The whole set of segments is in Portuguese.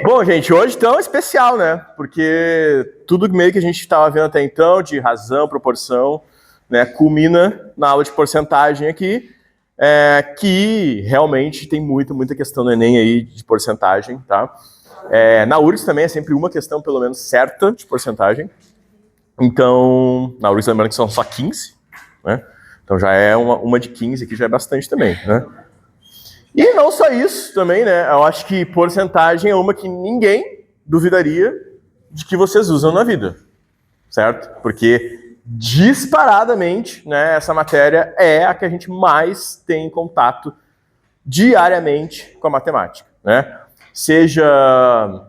Bom, gente, hoje então é especial, né? Porque tudo meio que a gente estava vendo até então, de razão, proporção, né, culmina na aula de porcentagem aqui, que realmente tem muita questão no Enem aí de porcentagem, tá? Na URGS também é sempre uma questão, pelo menos, certa de porcentagem. Então, na URGS, lembrando que são só 15, né? Então já é uma de 15 aqui, já é bastante também, né? E não só isso também, né? Eu acho que porcentagem é uma que ninguém duvidaria de que vocês usam na vida, certo? Porque disparadamente, né, essa matéria é a que a gente mais tem contato diariamente com a matemática, né? Seja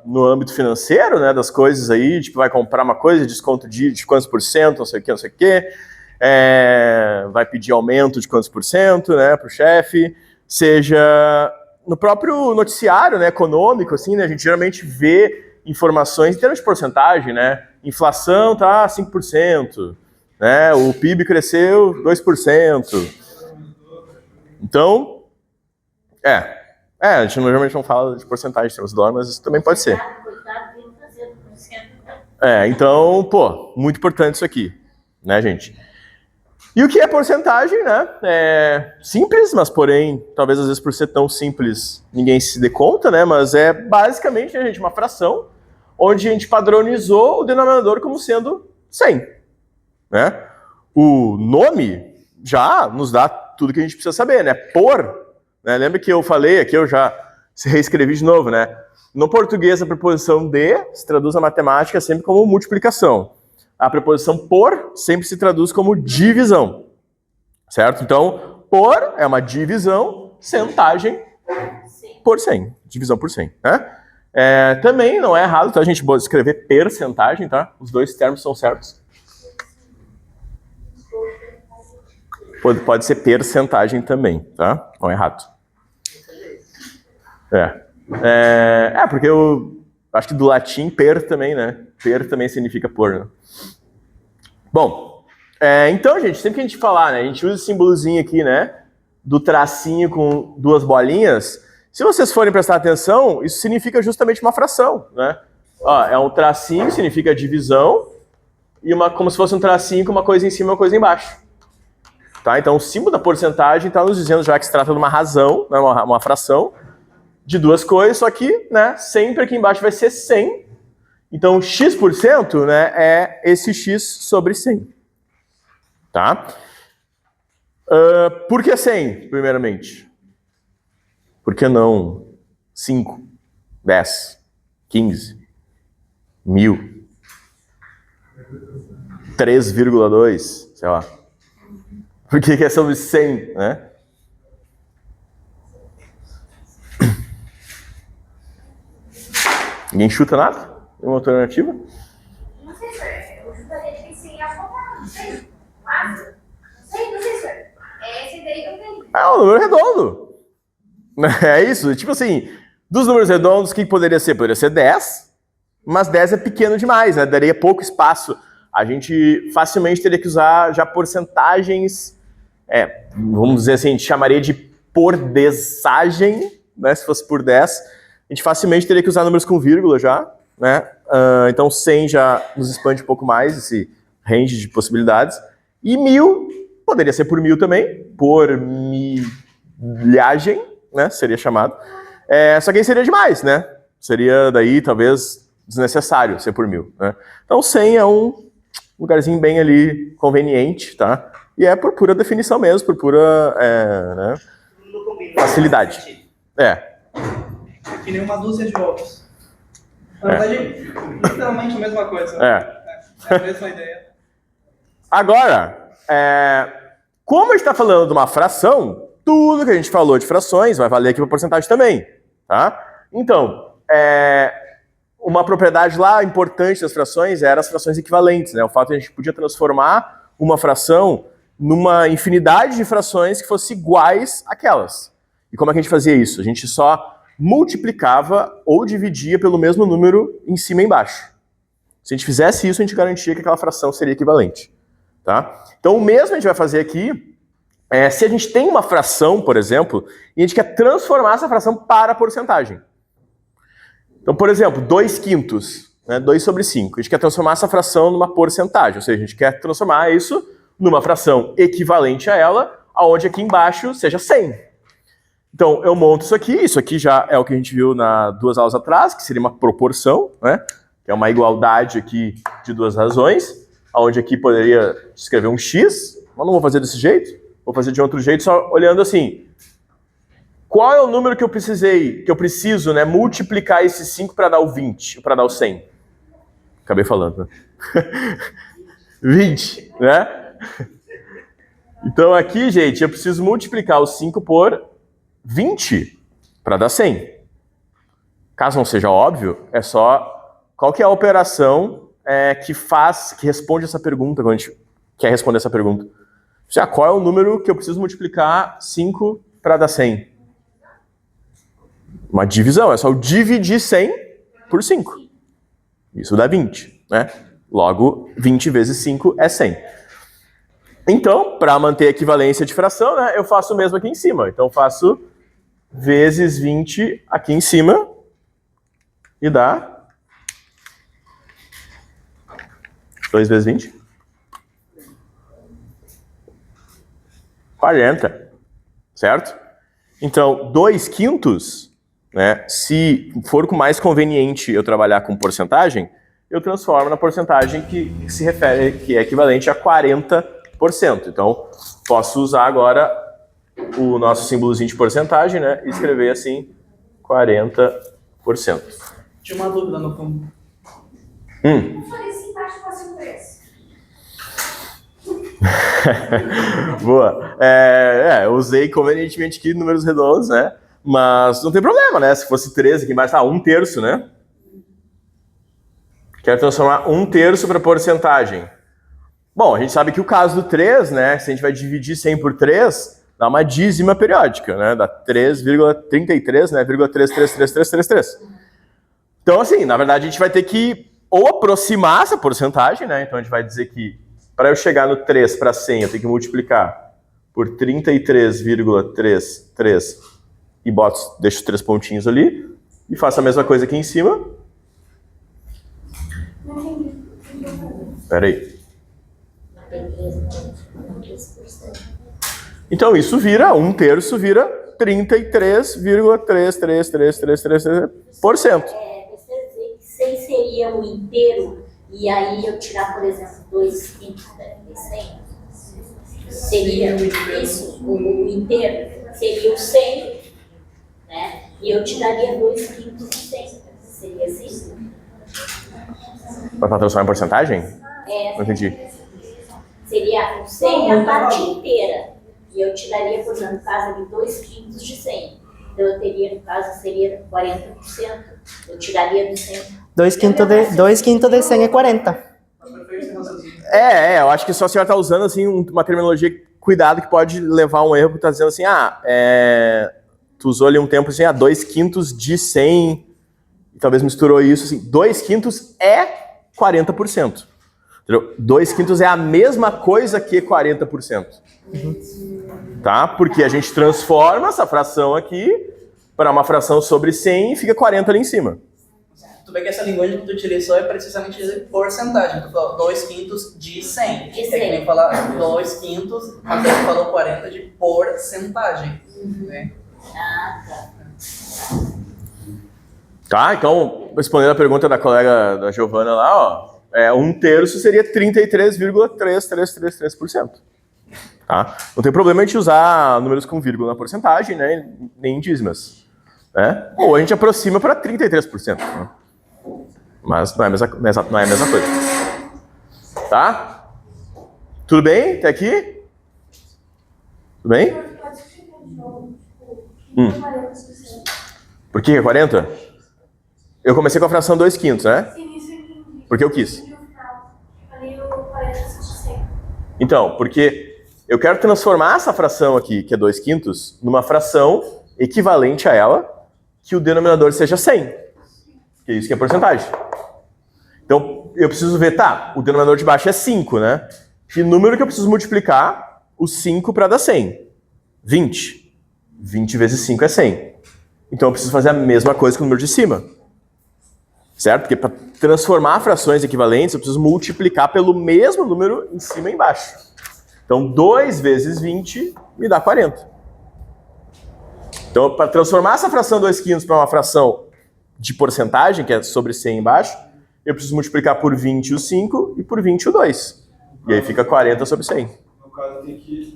no âmbito financeiro, né, das coisas aí, tipo, vai comprar uma coisa, desconto de quantos por cento, não sei o que, vai pedir aumento de quantos por cento, né, para o chefe, seja no próprio noticiário, né, econômico, assim, né, a gente geralmente vê informações em termos de porcentagem, né, inflação tá 5%, né, o PIB cresceu 2%. Então, a gente normalmente não fala de porcentagem em termos de dólar, mas isso também pode ser. Então, pô, muito importante isso aqui, né, gente? E o que é porcentagem, né? É simples, mas porém, talvez às vezes por ser tão simples, ninguém se dê conta, né? Mas é basicamente, né, gente, uma fração onde a gente padronizou o denominador como sendo 100, né? O nome já nos dá tudo que a gente precisa saber, né? Por, né? Lembra que eu falei aqui, eu já reescrevi de novo, né? No português, a preposição de se traduz na matemática sempre como multiplicação. A preposição por sempre se traduz como divisão, certo? Então, por é uma divisão, centagem por 100, divisão por 100, né? Também não é errado, tá, a gente escrever percentagem, tá? Os dois termos são certos. Pode ser percentagem também, tá? Não é errado. Porque eu acho que do latim per também, né? Per também significa por, né? Bom, então, gente, sempre que a gente falar, né? A gente usa esse símbolozinho aqui, né? Do tracinho com duas bolinhas. Se vocês forem prestar atenção, isso significa justamente uma fração, né? Ó, é um tracinho, significa divisão, e como se fosse um tracinho com uma coisa em cima e uma coisa embaixo. Tá? Então, o símbolo da porcentagem está nos dizendo já que se trata de uma razão, né? uma fração, de duas coisas, só que, né, sempre aqui embaixo vai ser 100. Então, x%, né, é esse x sobre 100. Tá? Por que 100, primeiramente? Por que não 5, 10, 15, 1000, 3,2, sei lá. Por que é sobre 100, né? Ninguém chuta nada? Uma alternativa? Não sei, senhor. Eu chutaria que tem 100 a contar. Não sei. Mas, não sei, senhor. É esse daí que eu tenho. É um número redondo. É isso. Tipo assim, dos números redondos, o que poderia ser? Poderia ser 10, mas 10 é pequeno demais, né? Daria pouco espaço. A gente facilmente teria que usar já porcentagens, vamos dizer assim, a gente chamaria de pordesagem, né? Se fosse por 10, a gente facilmente teria que usar números com vírgula já, né? Então 100 já nos expande um pouco mais esse range de possibilidades. E 1000 poderia ser por 1000 também, por milhagem, né? Seria chamado. Só que aí seria demais, né? Seria daí talvez desnecessário ser por 1000, né? Então 100 é um lugarzinho bem ali conveniente, tá? E é por pura definição mesmo, por pura né? Facilidade. É que nem uma dúzia de ovos. Na verdade, literalmente a mesma coisa. É a mesma ideia. Agora, como a gente está falando de uma fração, tudo que a gente falou de frações vai valer aqui para porcentagem também, tá? Então, uma propriedade lá importante das frações era as frações equivalentes, né? O fato de a gente podia transformar uma fração numa infinidade de frações que fossem iguais àquelas. E como é que a gente fazia isso? A gente só multiplicava ou dividia pelo mesmo número em cima e embaixo. Se a gente fizesse isso, a gente garantia que aquela fração seria equivalente. Tá? Então, o mesmo a gente vai fazer aqui, se a gente tem uma fração, por exemplo, e a gente quer transformar essa fração para porcentagem. Então, por exemplo, 2/5, né? 2 sobre 5. A gente quer transformar essa fração numa porcentagem, ou seja, a gente quer transformar isso numa fração equivalente a ela, aonde aqui embaixo seja 100. Então, eu monto isso aqui já é o que a gente viu na 2 aulas atrás, que seria uma proporção, né? Que é uma igualdade aqui de duas razões, onde aqui poderia escrever um x, mas não vou fazer desse jeito, vou fazer de outro jeito, só olhando assim, qual é o número que eu preciso, né, multiplicar esse 5 para dar o 20, para dar o 100? Acabei falando, né? 20, né? Então aqui, gente, eu preciso multiplicar o 5 por 20 para dar 100. Caso não seja óbvio, é só qual que é a operação que responde essa pergunta, quando a gente quer responder essa pergunta. Já, qual é o número que eu preciso multiplicar 5 para dar 100? Uma divisão, é só eu dividir 100 por 5. Isso dá 20, né? Logo, 20 vezes 5 é 100. Então, para manter a equivalência de fração, né, eu faço o mesmo aqui em cima. Então, faço vezes 20 aqui em cima e dá 2 vezes 20? 40, certo? Então, 2/5, né, se for mais conveniente eu trabalhar com porcentagem, eu transformo na porcentagem que se refere, que é equivalente a 40%. Então, posso usar agora o nosso símbolozinho de porcentagem, né, e escrever assim, 40%. Tinha uma dúvida no fundo. Eu falei assim, embaixo fosse um 3. Boa. Eu usei convenientemente aqui números redondos, né? Mas não tem problema, né? Se fosse 13 aqui embaixo, tá 1/3, né? Quero transformar 1/3 para porcentagem. Bom, a gente sabe que o caso do 3, né? Se a gente vai dividir 100 por 3, dá uma dízima periódica, né? Dá 3,33, né? 0,333333. Então, assim, na verdade, a gente vai ter que ou aproximar essa porcentagem, né? Então, a gente vai dizer que para eu chegar no 3 para 100, eu tenho que multiplicar por 33,33 e deixo os 3 pontinhos ali. E faço a mesma coisa aqui em cima. Espera aí. Então, isso vira 1/3, vira 33,33333%. Você dizer que 100 seria o inteiro, e aí eu tirar, por exemplo, 2/5 de 100? Seria isso, o inteiro? Seria o 100, né? E eu tiraria 2/5 de 100. Seria assim? Para transformar em porcentagem? Não entendi. Seria o 100 a parte inteira. E eu tiraria, por exemplo, no caso de 2/5 de 100. Então eu teria, no caso, seria 40%. Eu tiraria do 100. 2/5 de 100 é 40. Eu acho que só a senhora está usando assim, uma terminologia, cuidado, que pode levar a um erro, que está dizendo assim, tu usou ali um tempo assim, 2/5 de 100, e talvez misturou isso, assim, 2/5 é 40%. Entendeu? 2/5 é a mesma coisa que 40%. Tá? Porque a gente transforma essa fração aqui para uma fração sobre 100 e fica 40 ali em cima. Tu vê que essa linguagem que tu utilizou é precisamente dizer porcentagem. Tu falou 2/5 de 100. De 100. É que nem falar 2/5, mas tu falou 40 de porcentagem. Né? Tá, então, respondendo a pergunta da colega da Giovana lá, ó, 1/3 seria 33,3333%. Tá? Não tem problema a gente usar números com vírgula na porcentagem, né, nem dízimas. Né? Ou a gente aproxima para 33%. Né? Mas não é a mesma coisa. Tá? Tudo bem? Até aqui? Tudo bem? Por que é 40? Eu comecei com a fração 2/5, né? Sim, isso eu entendi. Porque eu quis. No final, falei o 40 de 100. Então, porque eu quero transformar essa fração aqui, que é 2/5, numa fração equivalente a ela, que o denominador seja 100. Que é isso que é porcentagem. Então, eu preciso ver, o denominador de baixo é 5, né? Que número que eu preciso multiplicar o 5 para dar 100? 20. 20 vezes 5 é 100. Então, eu preciso fazer a mesma coisa com o número de cima. certo? Porque para transformar frações equivalentes, eu preciso multiplicar pelo mesmo número em cima e embaixo. Então, 2 vezes 20 me dá 40. Então, para transformar essa fração 2/5 para uma fração de porcentagem, que é sobre 100 embaixo, eu preciso multiplicar por 20 o 5 e por 20 o 2. E aí fica 40 sobre 100. No caso,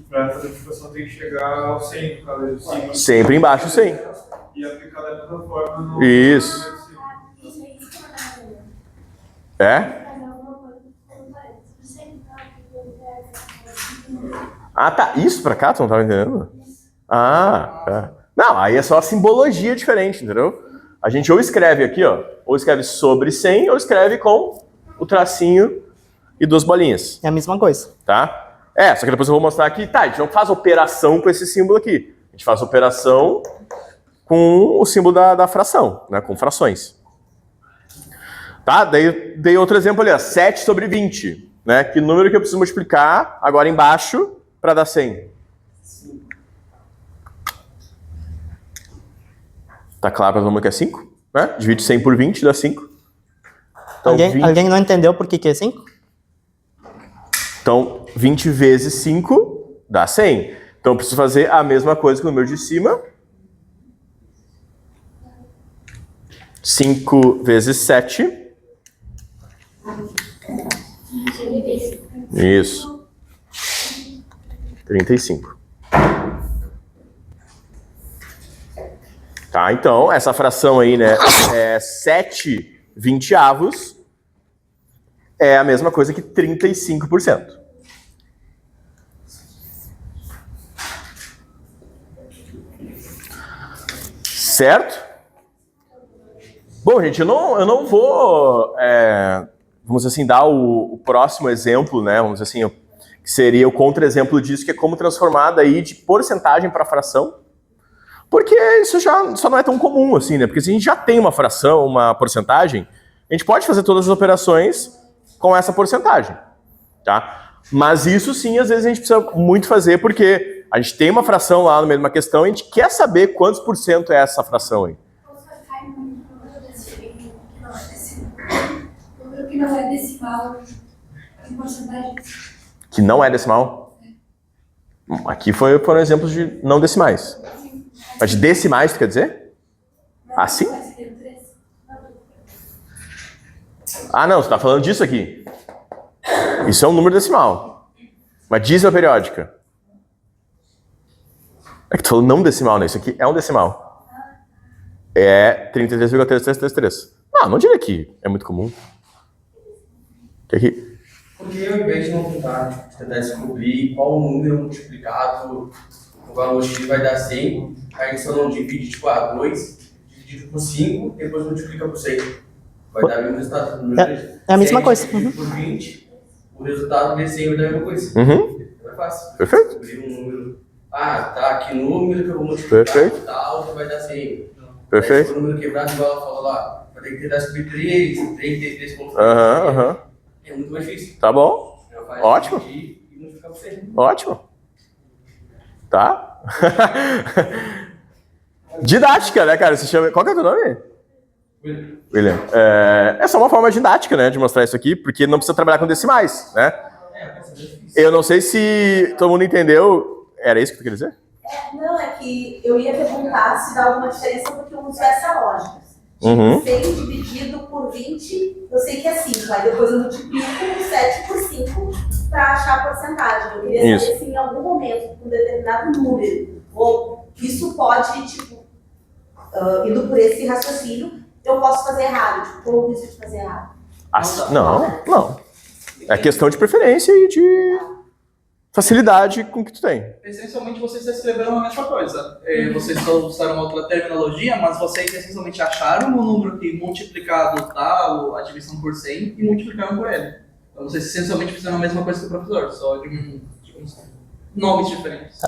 para fazer a multiplicação, tem que chegar ao 100, no caso de 100. Sempre embaixo 100. E aplicar da mesma forma no... Isso. É? Ah, tá. Isso pra cá? Tu não tava entendendo? Ah, tá. Não, aí é só a simbologia diferente, entendeu? A gente ou escreve aqui, ó, ou escreve sobre 100, ou escreve com o tracinho e 2 bolinhas. É a mesma coisa. Tá? Só que depois eu vou mostrar aqui, tá, a gente não faz operação com esse símbolo aqui. A gente faz operação com o símbolo da fração, né, com frações. Tá? Daí dei outro exemplo ali, ó, 7 sobre 20. Né? Que número que eu preciso multiplicar agora embaixo para dar 100? Tá claro para todo mundo que é 5? Né? Divide 100 por 20, dá 5. Então, alguém não entendeu por que é 5? Então, 20 vezes 5 dá 100. Então, eu preciso fazer a mesma coisa que o número de cima. 5 vezes 7. Isso. 35. Tá, então, essa fração aí, né, é 7 vinteavos, é a mesma coisa que 35%. Certo? Bom, gente, eu não vou, vamos dizer assim, dar o próximo exemplo, né, vamos dizer assim, que seria o contra-exemplo disso, que é como transformar daí de porcentagem para fração, porque isso só não é tão comum assim, né, porque se a gente já tem uma fração, uma porcentagem, a gente pode fazer todas as operações com essa porcentagem, tá? Mas isso sim, às vezes a gente precisa muito fazer, porque a gente tem uma fração lá no meio de uma questão e a gente quer saber quantos por cento é essa fração aí. Que não é decimal, em porcentagem. Que não é decimal? Aqui foram exemplos de não decimais. Mas de decimais, tu quer dizer? Assim? Ah, não, você tá falando disso aqui. Isso é um número decimal. Mas dízima periódica. É que tu falou não decimal, né? Isso aqui é um decimal. É 33,3333. Não diria que é muito comum. Aqui. Porque ao invés de não tentar descobrir qual o número multiplicado, o valor x vai dar 100, aí só não divide tipo 2, divide por 5, depois multiplica por 100. Vai dar o mesmo resultado. É a mesma coisa. Divide por 20, o resultado de 100 vai dar a mesma coisa. É fácil. Perfeito. Descobrir um número. Tá, que número que eu vou multiplicar Perfeito. tal que vai dar 100. Perfeito. Aí, se for o número quebrado, igual ela falou lá, vai ter que tentar descobrir 3,3. É muito mais difícil. Tá bom. Ótimo. Ótimo. Tá? Didática, né, cara? Qual que é o teu nome? William. É só uma forma didática, né, de mostrar isso aqui, porque não precisa trabalhar com decimais, né? Eu não sei se todo mundo entendeu. Era isso que tu queria dizer? Não, é que eu ia perguntar se dá alguma diferença porque eu uso essa lógica. 100 dividido por 20, eu sei que é 5. Aí depois eu multiplico 7 por 5 para achar a porcentagem. Eu queria saber se em algum momento, com um determinado número, ou isso pode, tipo, indo por esse raciocínio, eu posso fazer errado. Tipo, qual o risco de fazer errado? Não. É questão de preferência e de facilidade com que tu tem. Essencialmente, vocês escreveram a mesma coisa. Vocês só usaram uma outra terminologia, mas vocês essencialmente acharam o número que multiplicado dá a divisão por 100 e multiplicaram por ele. Então, vocês essencialmente fizeram a mesma coisa que o professor, só de nomes diferentes.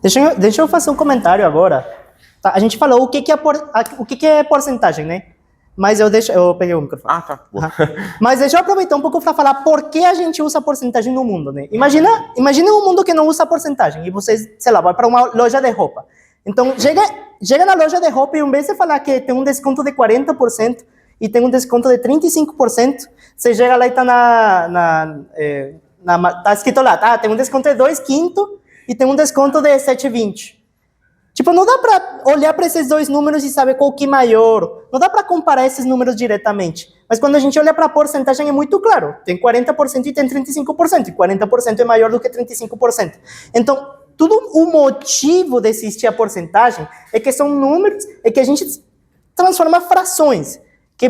Deixa eu fazer um comentário agora. Tá, a gente falou o que é porcentagem, né? Mas eu peguei o microfone. Ah, tá. Mas deixa eu aproveitar um pouco para falar por que a gente usa porcentagem no mundo, né? Imagina um mundo que não usa porcentagem e vocês, sei lá, vai para uma loja de roupa. Então, chega na loja de roupa e em vez de falar que tem um desconto de 40%, e tem um desconto de 35%, você chega lá e tá tá escrito lá, tá? Tem um desconto de 2/5 e tem um desconto de 7,20. Tipo, não dá para olhar para esses dois números e saber qual que é maior. Não dá para comparar esses números diretamente. Mas quando a gente olha para a porcentagem é muito claro. Tem 40% e tem 35%. E 40% é maior do que 35%. Então, todo o motivo de existir a porcentagem é que são números, é que a gente transforma frações. Que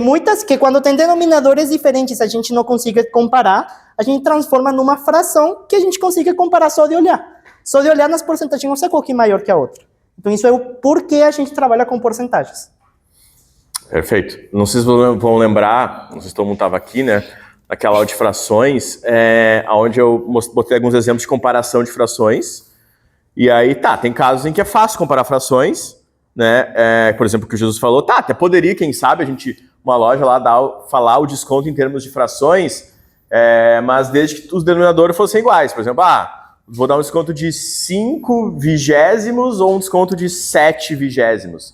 quando tem denominadores diferentes a gente não consiga comparar, a gente transforma numa fração que a gente consiga comparar só de olhar. Só de olhar nas porcentagens, não sei qual que é maior que a outra. Então, isso é o porquê a gente trabalha com porcentagens. Perfeito. Não sei se vão lembrar, não sei se todo mundo estava aqui, né? Naquela aula de frações, onde eu botei alguns exemplos de comparação de frações. E aí, tem casos em que é fácil comparar frações, né? Por exemplo, o que o Jesus falou, até poderia, quem sabe, uma loja lá falar o desconto em termos de frações, mas desde que os denominadores fossem iguais. Por exemplo, vou dar um desconto de 5/20 ou um desconto de 7/20.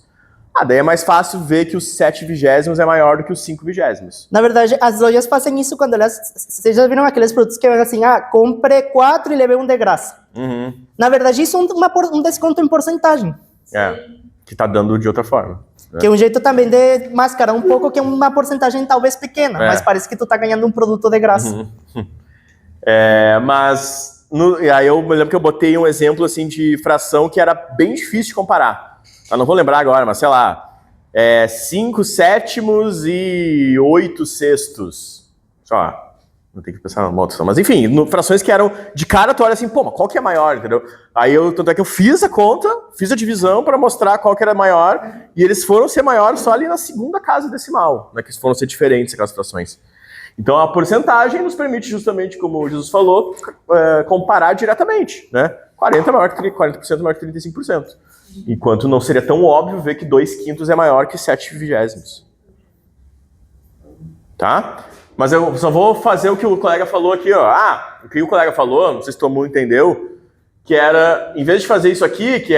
Daí é mais fácil ver que os 7/20 é maior do que os 5/20. Na verdade, as lojas fazem isso quando vocês já viram aqueles produtos que vão assim, compre 4 e leve um de graça. Uhum. Na verdade, isso é um desconto em porcentagem. Que tá dando de outra forma. Né? Que é um jeito também de mascarar um pouco que é uma porcentagem talvez pequena, mas parece que tu tá ganhando um produto de graça. Uhum. E aí eu me lembro que eu botei um exemplo assim de fração que era bem difícil de comparar. Eu não vou lembrar agora, mas sei lá, 5/7 e 8/6. Só, não tem que pensar numa outra fração. Mas enfim, frações que eram de cara, tu olha assim, mas qual que é maior, entendeu? Aí tanto é que eu fiz a conta, fiz a divisão para mostrar qual que era maior, e eles foram ser maiores só ali na segunda casa decimal, né, que foram ser diferentes aquelas frações. Então, a porcentagem nos permite justamente, como o Jesus falou, comparar diretamente, né? 40% maior que 35%. Enquanto não seria tão óbvio ver que 2/5 é maior que 7/20. Tá? Mas eu só vou fazer o que o colega falou aqui, ó. O que o colega falou, não sei se todo mundo entendeu, que era, em vez de fazer isso aqui, que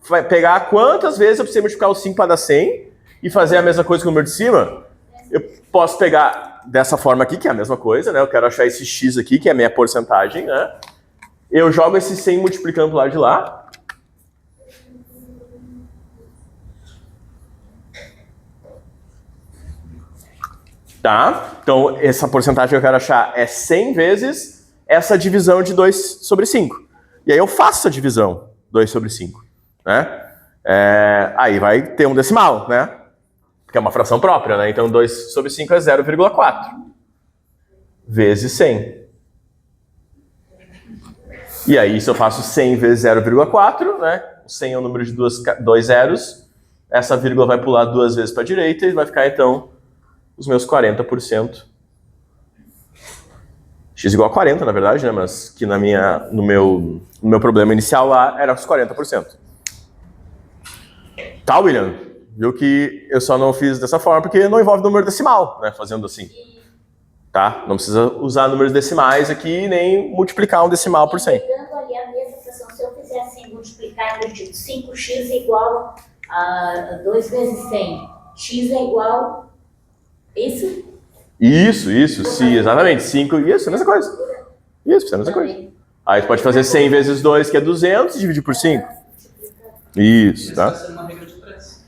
vai pegar quantas vezes eu preciso multiplicar o 5 para dar 100 e fazer a mesma coisa com o número de cima, eu posso pegar dessa forma aqui, que é a mesma coisa, né? Eu quero achar esse x aqui, que é a minha porcentagem, né? Eu jogo esse 100 multiplicando pro lado de lá. Tá? Então, essa porcentagem que eu quero achar é 100 vezes essa divisão de 2/5. E aí eu faço a divisão, 2/5, né? Aí vai ter um decimal, né? Que é uma fração própria, né? Então, 2/5 é 0,4 vezes 100. E aí, se eu faço 100 vezes 0,4, né? 100 é o número de dois zeros. Essa vírgula vai pular 2 vezes para a direita e vai ficar, então, os meus 40%. X igual a 40, na verdade, né? Mas que no meu problema inicial lá era os 40%. Tá, William? Viu que eu só não fiz dessa forma porque não envolve número decimal, né? Fazendo assim. Tá? Não precisa usar números decimais aqui, nem multiplicar um decimal por 100. Pegando ali a mesma fração, se eu fizer assim, multiplicar no tipo 5x é igual a 2 vezes 100. X é igual... Isso? Isso, sim, exatamente. 5, isso, a mesma coisa. Isso, a mesma coisa. Aí tu pode fazer 100 vezes 2, que é 200, e dividir por 5. Isso, tá? Isso está sendo uma regra de preço.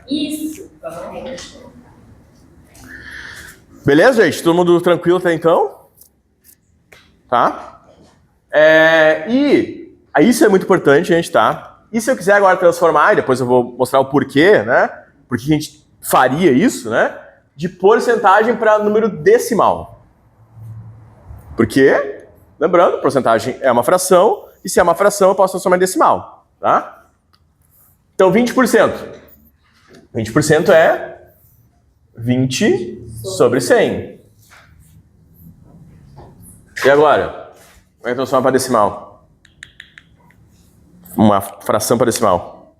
Isso. Beleza, gente? Todo mundo tranquilo até então? Tá? E isso é muito importante, gente, tá? E se eu quiser agora transformar, e depois eu vou mostrar o porquê, né? Por que a gente faria isso, né? De porcentagem para número decimal. Porque, lembrando, porcentagem é uma fração, e se é uma fração eu posso transformar em decimal, tá? Então, 20%. 20% é 20 sobre 100. E agora? Como é que transforma para decimal? Uma fração para decimal.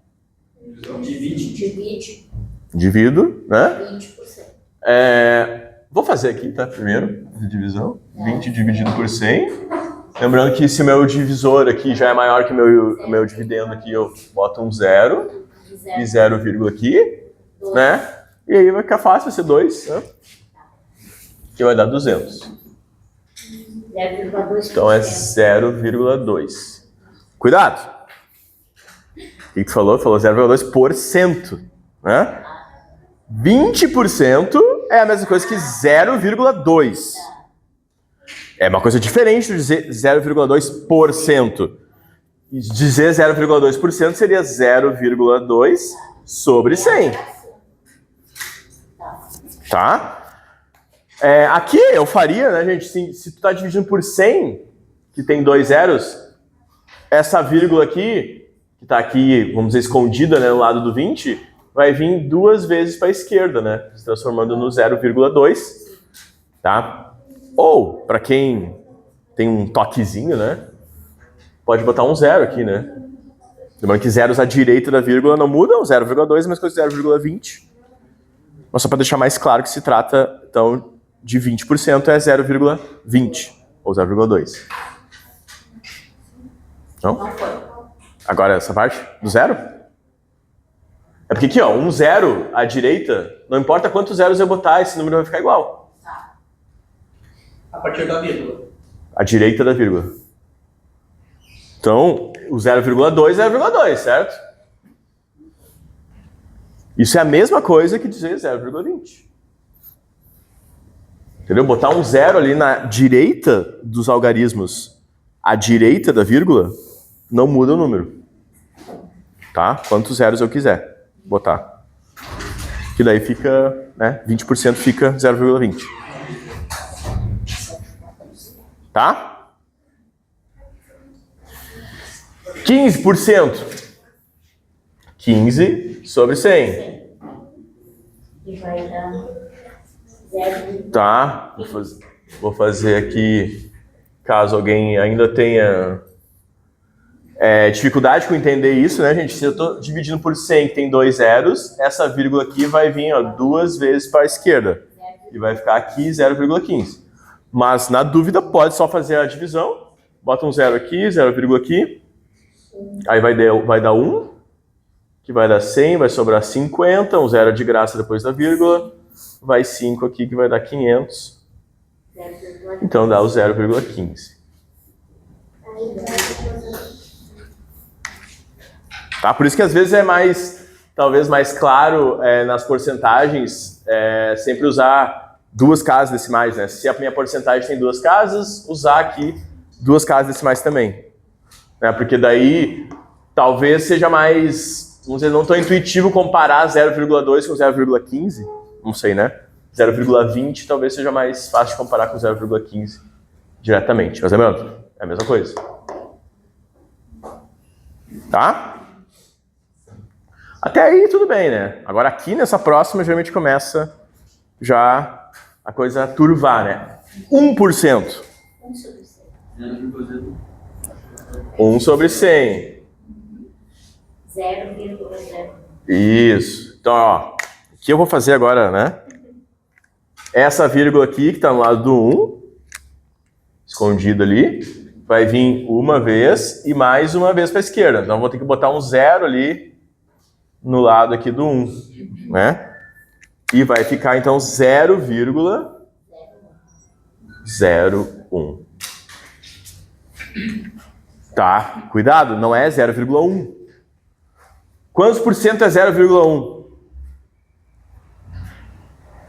Divide. Divido, né? 20%. Vou fazer aqui, tá? Primeiro, divisão. 20 dividido por 100. Lembrando que se o meu divisor aqui já é maior que o meu dividendo aqui, eu boto um 0 e 0, aqui, né? E aí vai ficar fácil, vai ser 2, né? Que vai dar 200. 0,2%. Então é 0,2. Cuidado! O que tu falou? Falou 0,2%, né? 20% é a mesma coisa que 0,2%. É uma coisa diferente de dizer 0,2%. Dizer 0,2% seria 0,2 sobre 100. Tá? Aqui eu faria, né, gente, se tu tá dividindo por 100, que tem 2 zeros, essa vírgula aqui, que tá aqui, vamos dizer, escondida, né, no lado do 20, vai vir 2 vezes para a esquerda, né, se transformando no 0,2, tá? Ou, para quem tem um toquezinho, né, pode botar um 0 aqui, né? Lembrando que zeros à direita da vírgula não mudam, 0,2 é mais coisa que 0,20. Mas só para deixar mais claro que se trata, então, de 20% é 0,20 ou 0,2. Não? Agora essa parte do zero? É porque aqui, ó, um zero à direita, não importa quantos zeros eu botar, esse número vai ficar igual. A partir da vírgula. À direita da vírgula. Então, o 0,2 é 0,2, certo? Isso é a mesma coisa que dizer 0,20. Entendeu? Botar um zero ali na direita dos algarismos, à direita da vírgula, não muda o número. Tá? Quantos zeros eu quiser botar. Que daí fica, né, 20% fica 0,20. Tá? 15%. 15 sobre 100. E vai dar 0,2. Tá? Vou fazer aqui, caso alguém ainda tenha dificuldade com entender isso, né, gente? Se eu estou dividindo por 100, que tem 2 zeros, essa vírgula aqui vai vir, ó, 2 vezes para a esquerda. E vai ficar aqui 0,15. Mas, na dúvida, pode só fazer a divisão. Bota um 0 aqui, 0, aqui. Aí vai dar 1, que vai dar 100, vai sobrar 50. Um 0 de graça depois da vírgula. Vai 5 aqui, que vai dar 500. Então, dá o 0,15. Tá? Por isso que às vezes é talvez mais claro nas porcentagens, sempre usar 2 casas decimais, né? Se a minha porcentagem tem 2 casas, usar aqui 2 casas decimais também. Né? Porque daí talvez seja mais, vamos dizer, não tão intuitivo comparar 0,2 com 0,15, não sei, né? 0,20 talvez seja mais fácil de comparar com 0,15 diretamente. Mas lembrando, é a mesma coisa. Tá? Até aí tudo bem, né? Agora aqui nessa próxima geralmente começa já a coisa a turvar, né? 1%. 1 sobre 100. 0,0. Isso. Então, ó, o que eu vou fazer agora, né? Essa vírgula aqui, que está no lado do 1, escondido ali, vai vir uma vez e mais uma vez para a esquerda. Então, eu vou ter que botar um 0 ali no lado aqui do 1, né? E vai ficar, então, 0,01. Tá, cuidado, não é 0,1. Quantos por cento é 0,1?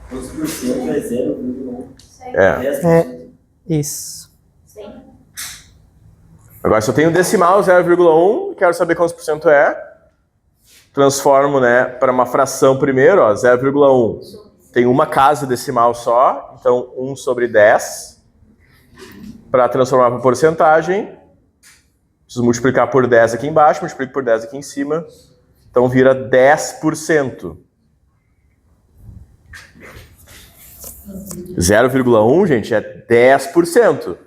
Quantos por cento é 0,1? Isso. Agora, se eu tenho decimal 0,1, quero saber quantos por cento é. Transformo, né, para uma fração primeiro, ó, 0,1. Tem uma casa decimal só, então 1 sobre 10. Para transformar para porcentagem, preciso multiplicar por 10 aqui embaixo, multiplico por 10 aqui em cima. Então vira 10%. 0,1, gente, é 10%.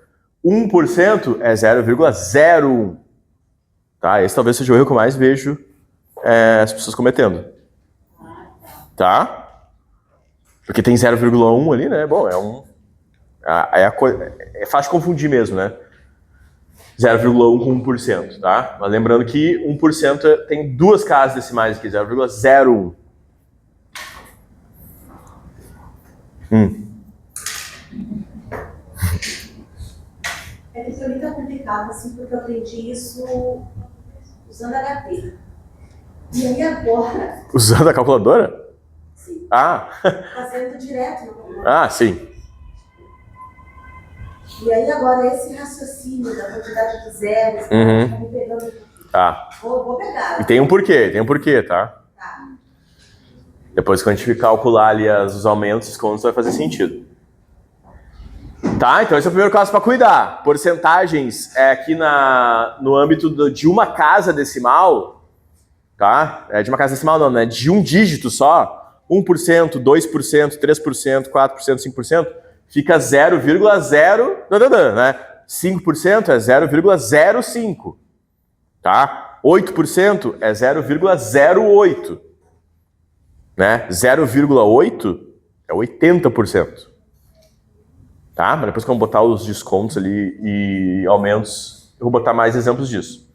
1% é 0,01. Tá? Esse talvez seja o erro que eu mais vejo as pessoas cometendo. Tá? Porque tem 0,1 ali, né? Bom, é fácil confundir mesmo, né? 0,1 com 1%, tá? Mas lembrando que 1% tem 2 casas decimais aqui, 0,01. É que pra mim tá complicado, assim, porque eu aprendi isso usando HP. E aí agora, Usando a calculadora? sim, Ah, fazendo direto no computador. ah, sim. E aí agora esse raciocínio da quantidade de zeros, Uhum. tá me pegando. Tá. Vou pegar. E tem um porquê, tá? Tá. Depois que a gente calcular ali os aumentos, os contos, vai fazer sentido. Tá, então esse é o primeiro caso para cuidar. Porcentagens aqui no âmbito de uma casa decimal, tá? De uma casa decimal não, né? De um dígito só, 1%, 2%, 3%, 4%, 5%, fica 0,0, né? 5% é 0,05, tá? 8% é 0,08, né? 0,8 é 80%. Tá? Mas depois que eu vou botar os descontos ali e aumentos, eu vou botar mais exemplos disso.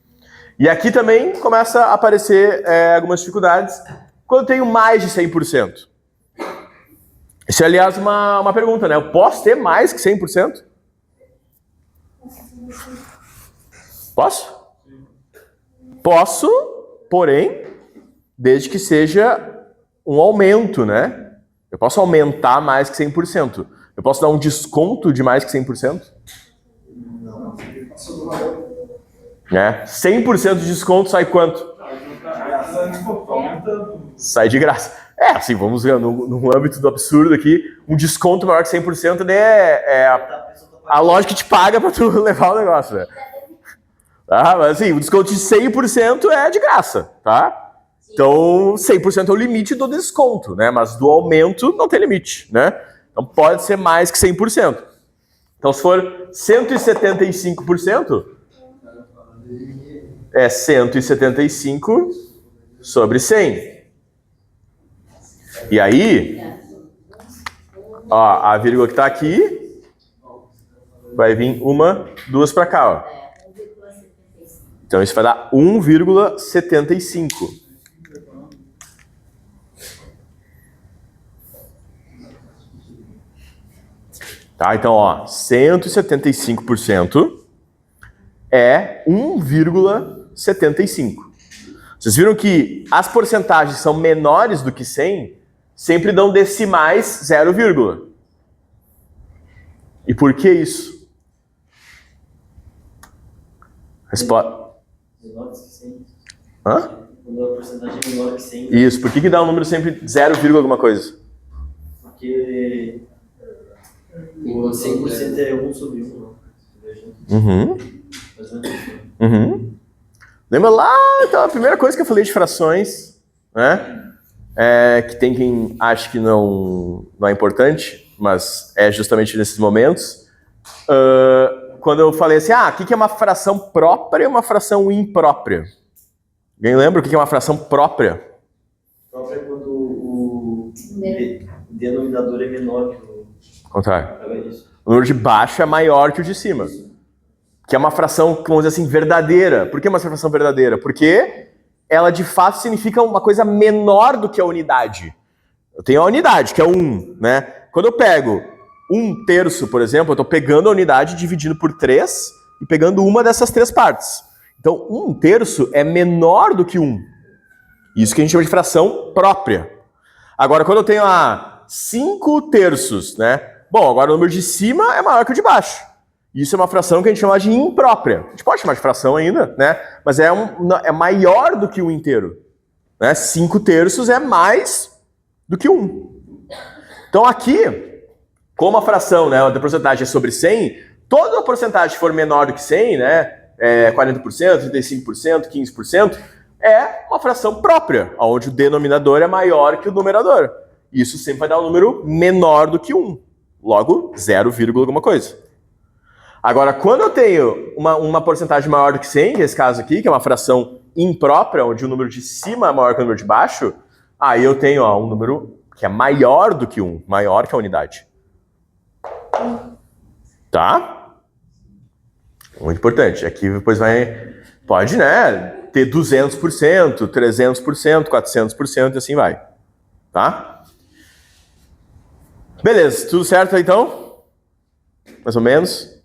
E aqui também começa a aparecer algumas dificuldades quando eu tenho mais de 100%. Isso é, aliás, uma pergunta, né? Eu posso ter mais que 100%? Posso? Posso, porém, desde que seja um aumento, né? Eu posso aumentar mais que 100%. Eu posso dar um desconto de mais que 100%? Não. 100% de desconto sai quanto? Sai de graça. Assim, vamos ver, no âmbito do absurdo aqui, um desconto maior que 100% a loja que te paga pra tu levar o negócio, né? Mas assim, o desconto de 100% é de graça, tá? Então, 100% é o limite do desconto, né? Mas do aumento não tem limite, né? Então pode ser mais que 100%. Então se for 175%, é 175 sobre 100. E aí, ó, a vírgula que está aqui vai vir 1, 2 para cá, ó. Então isso vai dar 1,75. Tá, então, ó, 175% é 1,75. Vocês viram que as porcentagens são menores do que 100, sempre dão decimais 0, e por que isso? Menor que 100. Hã? Quando a porcentagem é menor que 100. Isso, por que dá um número sempre 0, alguma coisa? Porque o 100% é 1 sobre 1, não? Uhum. Mais ou menos isso. Uhum. Lembra lá, então, a primeira coisa que eu falei de frações, né? Que tem quem acha que não é importante, mas é justamente nesses momentos. Quando eu falei assim, o que é uma fração própria e uma fração imprópria? Alguém lembra o que é uma fração própria? Própria é quando o denominador é menor que o... Contrário. É isso. O número de baixo é maior que o de cima. Que é uma fração, vamos dizer assim, verdadeira. Por que uma fração verdadeira? Porque ela, de fato, significa uma coisa menor do que a unidade. Eu tenho a unidade, que é 1, né? Quando eu pego 1/3, por exemplo, eu estou pegando a unidade, dividindo por 3 e pegando uma dessas 3 partes. Então, 1/3 é menor do que 1. Isso que a gente chama de fração própria. Agora, quando eu tenho 5/3, né? Bom, agora o número de cima é maior que o de baixo. Isso é uma fração que a gente chama de imprópria. A gente pode chamar de fração ainda, né? Mas é maior do que 1 inteiro. Né? 5/3 é mais do que 1. Então aqui, como a fração, né, a porcentagem é sobre 100, toda a porcentagem que for menor do que 100, né, 40%, 35%, 15%, é uma fração própria, onde o denominador é maior que o numerador. Isso sempre vai dar um número menor do que 1. Logo, 0, alguma coisa. Agora, quando eu tenho uma porcentagem maior do que 100, que é esse caso aqui, que é uma fração imprópria, onde o número de cima é maior que o número de baixo, aí eu tenho um número que é maior do que 1, maior que a unidade. Tá? Muito importante. Aqui depois pode, né, ter 200%, 300%, 400% e assim vai. Tá? Beleza, tudo certo aí, então? Mais ou menos?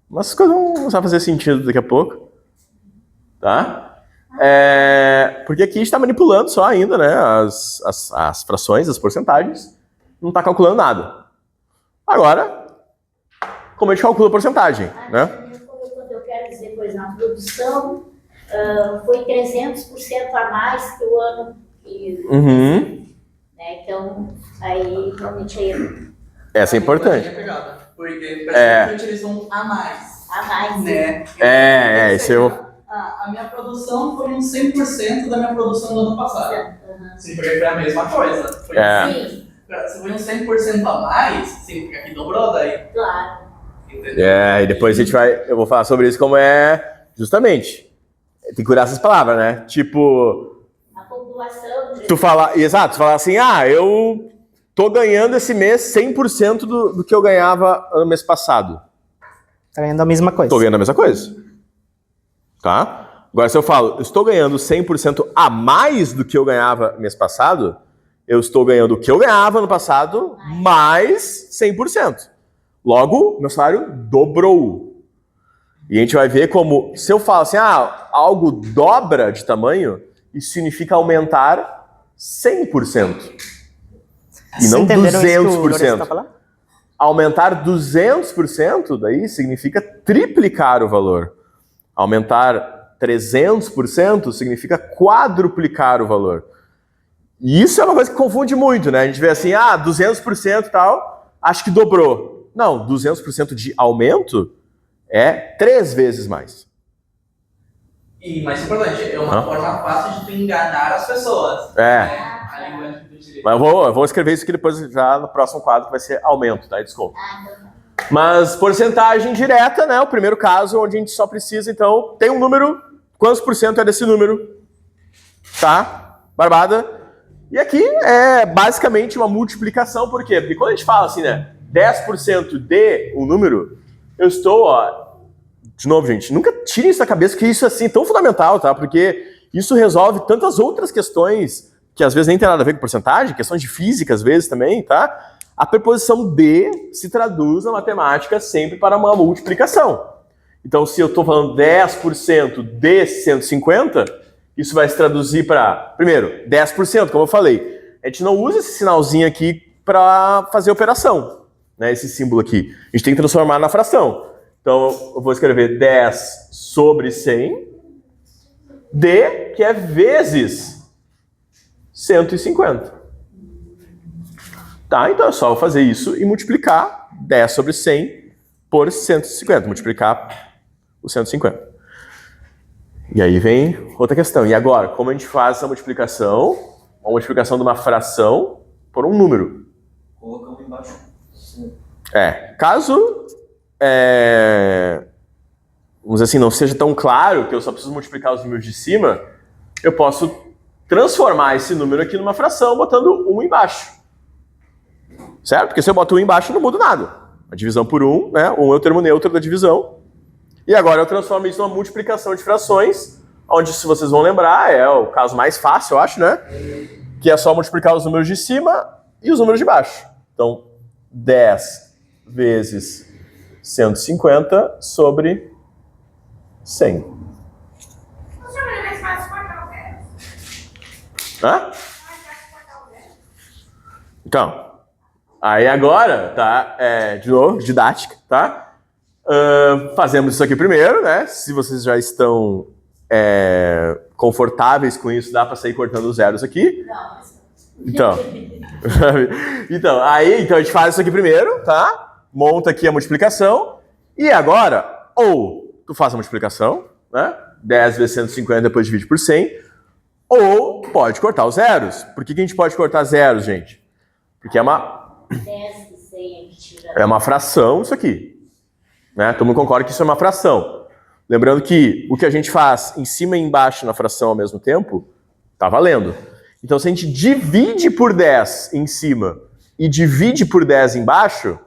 Mas as coisas vão começar a fazer sentido daqui a pouco. Tá? Porque aqui a gente está manipulando só ainda, né? As frações, as porcentagens. Não está calculando nada. Agora, como a gente calcula a porcentagem, né? Quando eu quero dizer, por exemplo, a produção foi 300% a mais que o ano que... Né? Então, aí realmente aí... Essa é importante. Porque parece que utilizam a mais. A mais, né? Esse eu... A minha produção foi um 100% da minha produção do ano passado. Sim, porque foi a mesma coisa. Foi Sim. Se foi um 100% a mais, sim, porque aqui dobrou daí. Claro. Entendeu? E depois eu vou falar sobre isso como justamente, tem que cuidar essas palavras, né? Tipo, A população... tu falar assim, eu tô ganhando esse mês 100% do que eu ganhava no mês passado. Tá ganhando a mesma coisa. Tô ganhando a mesma coisa. Tá? Agora, se eu falo, eu estou ganhando 100% a mais do que eu ganhava mês passado, eu estou ganhando o que eu ganhava no passado mais 100%. Logo, meu salário dobrou. E a gente vai ver como, se eu falo assim, algo dobra de tamanho, isso significa aumentar 100%. E não 200%. Aumentar 200%, daí significa triplicar o valor. Aumentar 300% significa quadruplicar o valor. E isso é uma coisa que confunde muito, né? A gente vê assim, 200% e tal, acho que dobrou. Não, 200% de aumento é 3 vezes mais. E mais importante, é uma forma fácil de tu enganar as pessoas. A linguagem que tu utiliza. Mas eu vou escrever isso aqui depois já no próximo quadro, que vai ser aumento, tá? Desculpa. Mas porcentagem direta, né? O primeiro caso onde a gente só precisa, então, tem um número, quantos por cento é desse número? Tá? Barbada? E aqui é basicamente uma multiplicação, por quê? Porque quando a gente fala assim, né? 10% de um número, eu estou, de novo, gente, nunca tire isso da cabeça, que isso é assim tão fundamental, tá? Porque isso resolve tantas outras questões que às vezes nem tem nada a ver com porcentagem, questões de física às vezes também, tá? A preposição de se traduz na matemática sempre para uma multiplicação. Então, se eu estou falando 10% de 150, isso vai se traduzir para, primeiro, 10%, como eu falei. A gente não usa esse sinalzinho aqui para fazer operação, né? Esse símbolo aqui. A gente tem que transformar na fração. Então, eu vou escrever 10 sobre 100, D, que é vezes 150. Tá, então é só eu fazer isso e multiplicar 10 sobre 100 por 150. Multiplicar o 150. E aí vem outra questão. E agora, como a gente faz essa multiplicação? Uma multiplicação de uma fração por um número. Colocamos embaixo. Caso, vamos dizer assim, não seja tão claro que eu só preciso multiplicar os números de cima, eu posso transformar esse número aqui numa fração botando 1 embaixo. Certo? Porque se eu boto 1 embaixo, não muda nada. A divisão por 1, né? 1 é o termo neutro da divisão. E agora eu transformo isso numa multiplicação de frações, onde, se vocês vão lembrar, é o caso mais fácil, eu acho, né? Que é só multiplicar os números de cima e os números de baixo. Então, 10 vezes 150 sobre 100. Não chama de mais fácil cortar o zero. Hã? Mais fácil cortar o zero. Então, aí agora, tá? De novo, didática, tá? Fazemos isso aqui primeiro, né? Se vocês já estão confortáveis com isso, dá para sair cortando os zeros aqui. Então, então a gente faz isso aqui primeiro, tá? Monta aqui a multiplicação. E agora, ou tu faz a multiplicação, né? 10 vezes 150, depois divide por 100. Ou pode cortar os zeros. Por que a gente pode cortar zeros, gente? Porque é uma fração isso aqui. Né? Todo mundo concorda que isso é uma fração. Lembrando que o que a gente faz em cima e embaixo na fração ao mesmo tempo, tá valendo. Então, se a gente divide por 10 em cima e divide por 10 embaixo,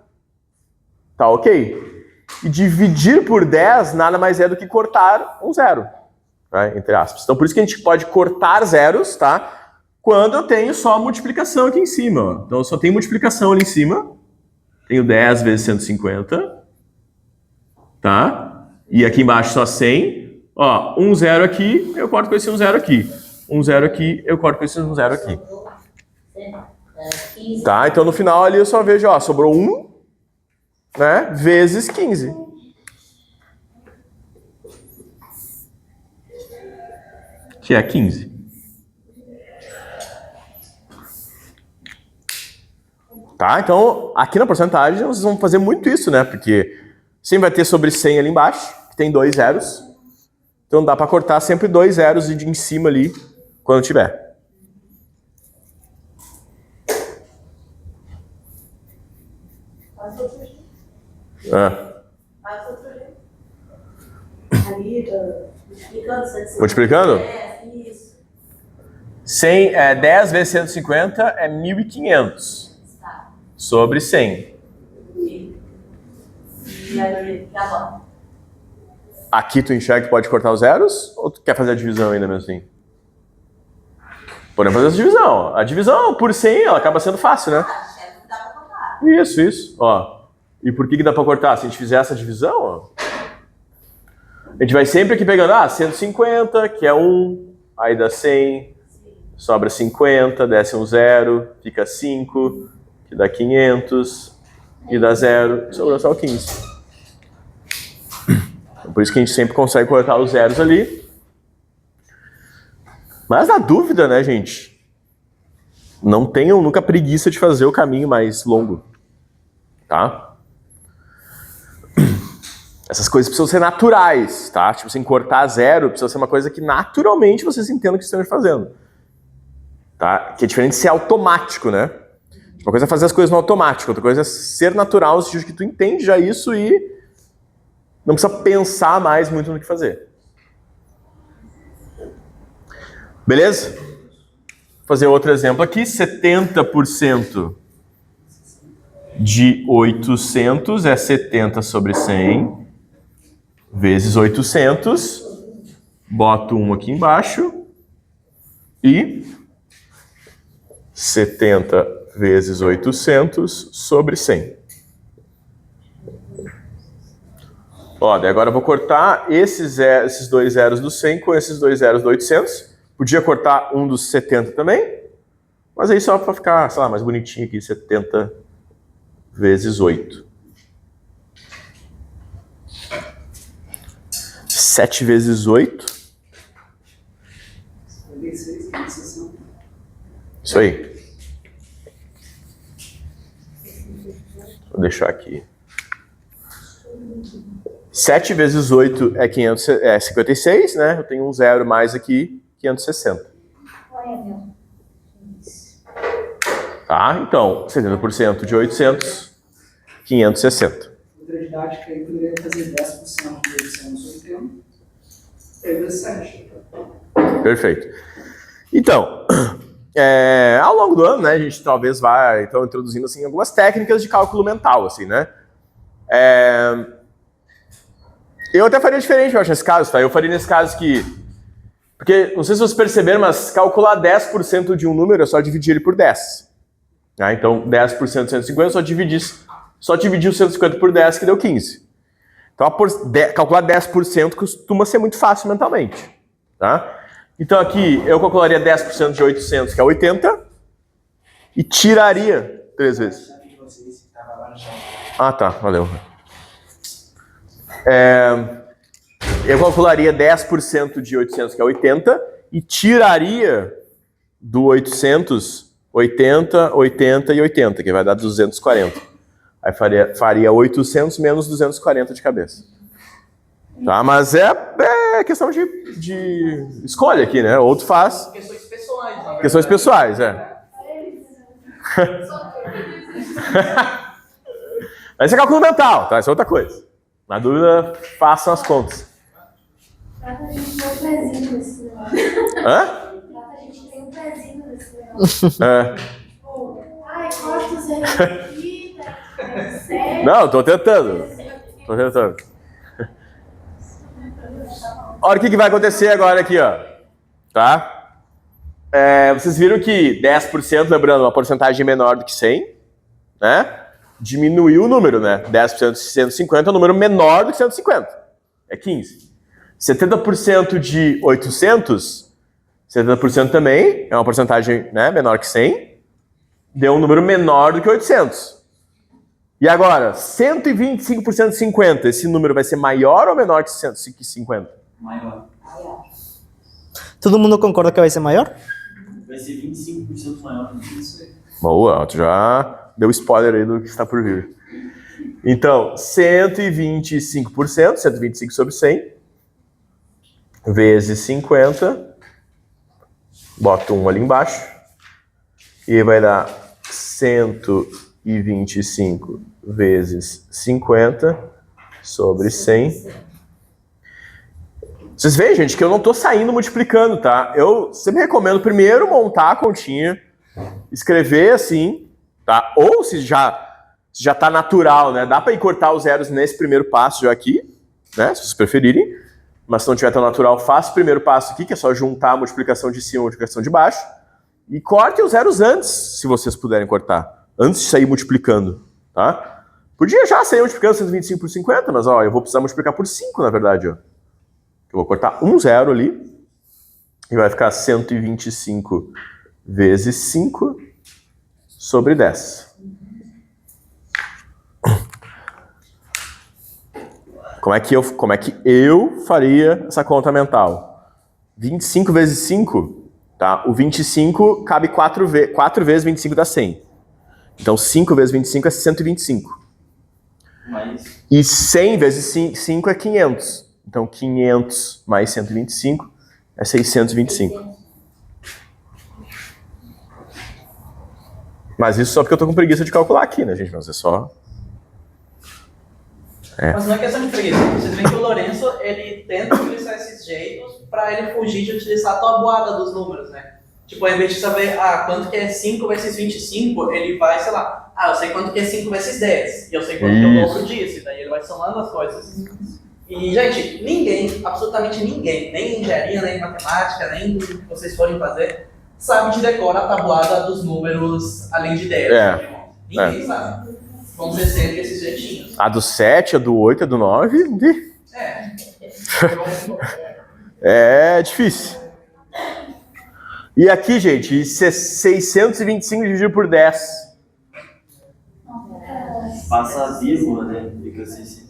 tá ok. E dividir por 10 nada mais é do que cortar um zero, né? Entre aspas. Então, por isso que a gente pode cortar zeros, tá? Quando eu tenho só multiplicação aqui em cima. Ó. Então, eu só tenho multiplicação ali em cima, Tenho 10 vezes 150. Tá? E aqui embaixo só 100. Ó, 1 zero aqui, eu corto com esse 1 zero aqui. 1 zero aqui, eu corto com esse 1 zero aqui. Tá? Então no final ali eu só vejo, ó, sobrou 1, né? Vezes 15. Que é 15. Tá? Então, aqui na porcentagem, vocês vão fazer muito isso, né? Porque sempre vai ter sobre 100 ali embaixo, que tem 2 zeros. Então dá para cortar sempre 2 zeros de em cima ali, quando tiver. Multiplicando? Isso. 10 vezes 150 é 1.500 sobre 100. E aí, tá bom. Aqui tu enxerga que pode cortar os zeros? Ou tu quer fazer a divisão ainda mesmo assim? Podemos fazer essa divisão. A divisão por 100 ela acaba sendo fácil, né? Dá pra contar. Isso. Ó. E por que dá pra cortar? Se a gente fizer essa divisão, ó, a gente vai sempre aqui pegando, 150, que é 1, aí dá 100, sobra 50, desce um 0, fica 5, que dá 500, e dá 0, sobrou só 15. Por isso que a gente sempre consegue cortar os zeros ali. Mas na dúvida, né, gente? Não tenham nunca preguiça de fazer o caminho mais longo. Tá? Essas coisas precisam ser naturais, tá? Tipo assim, cortar zero precisa ser uma coisa que naturalmente vocês entendam o que estão fazendo. Tá? Que é diferente de ser automático, né? Uma coisa é fazer as coisas no automático, outra coisa é ser natural, no sentido de que tu entende já isso e não precisa pensar mais muito no que fazer. Beleza? Vou fazer outro exemplo aqui. 70% de 800 é 70 sobre 100 vezes 800. Boto 1 aqui embaixo. E 70 vezes 800 sobre 100. Ó, daí agora eu vou cortar esses 2 zeros do 100 com esses 2 zeros do 800. Podia cortar um dos 70 também, mas aí só para ficar, sei lá, mais bonitinho aqui, 70 vezes 8. 7 vezes 8. Isso aí. Vou deixar aqui. 7 vezes 8 é 56, né? Eu tenho um zero mais aqui, 560. Tá? Então, 70% de 800, 560. Outra didática aí poderia fazer 10% de 880 vezes 7. Perfeito. Então, ao longo do ano, né, a gente talvez vá então, introduzindo assim, algumas técnicas de cálculo mental, assim, né? Eu até faria diferente, eu acho, nesse caso, tá? Eu faria nesse caso que... Porque, não sei se vocês perceberam, mas calcular 10% de um número é só dividir ele por 10. Tá? Então, 10% de 150, só dividir o 150 por 10, que deu 15. Então, calcular 10% costuma ser muito fácil mentalmente. Tá? Então, aqui, eu calcularia 10% de 800, que é 80, e tiraria 3 vezes. Ah, tá, valeu. Eu calcularia 10% de 800, que é 80, e tiraria do 800, 80, 80 e 80, que vai dar 240. Aí faria 800 menos 240 de cabeça. Tá? Mas é questão de escolha aqui, né? Outro faz. Questões pessoais, na verdade. Questões pessoais, Esse é cálculo mental, tá? Isso é outra coisa. Na dúvida, façam as contas. Prata, a gente tem um pezinho nesse negócio. Hã? Prata, a gente tem um pezinho nesse negócio. Tipo, corta o zero aqui, tá certo. Não, tô tentando. Olha o que vai acontecer agora aqui, ó. Tá? Vocês viram que 10%, lembrando, uma porcentagem menor do que 100, né? diminuiu o número, né? 10% de 150 é um número menor do que 150. É 15. 70% de 800, 70% também é uma porcentagem, né, menor que 100, deu um número menor do que 800. E agora, 125% de 50, esse número vai ser maior ou menor que 50? Maior. Todo mundo concorda que vai ser maior? Vai ser 25% maior. Isso aí. Boa, tu já deu spoiler aí do que está por vir. Então, 125%, 125 sobre 100, vezes 50, boto 1 ali embaixo, e vai dar 125 vezes 50 sobre 100. Vocês veem, gente, que eu não estou saindo multiplicando, tá? Eu sempre recomendo primeiro montar a continha, escrever assim, tá? Ou se já tá natural, né? Dá para ir cortar os zeros nesse primeiro passo já aqui, né? Se vocês preferirem. Mas se não tiver tão natural, faça o primeiro passo aqui, que é só juntar a multiplicação de cima e a multiplicação de baixo. E corte os zeros antes, se vocês puderem cortar. Antes de sair multiplicando, tá? Podia já sair multiplicando 125 por 50, mas ó, eu vou precisar multiplicar por 5, na verdade, ó. Eu vou cortar um zero ali. E vai ficar 125 vezes 5 sobre 10. Como é que eu faria essa conta mental? 25 vezes 5, tá? O 25 cabe 4 vezes 25 dá 100. Então 5 vezes 25 é 125. Mas... E 100 vezes 5 é 500. Então 500 mais 125 é 625. Mas isso só porque eu tô com preguiça de calcular aqui, né, gente? Mas é só... Mas não é questão de preguiça. Vocês veem que o Lourenço, ele tenta utilizar esses jeitos para ele fugir de utilizar a tabuada dos números, né? Tipo, ao invés de saber, quanto que é 5 vezes 25, ele vai, sei lá, eu sei quanto que é 5 vezes 10, e eu sei quanto que é o dobro disso, e daí ele vai somando as coisas. E, gente, ninguém, absolutamente ninguém, nem em engenharia, nem em matemática, nem o que vocês forem fazer, sabe de decor a tabuada dos números além de 10. Ninguém sabe. Vão ser sempre esses jeitinhos. A do 7, a do 8, a do 9... É. É difícil. E aqui, gente, 625 dividido por 10. Passa a vírgula, né? Fica 600.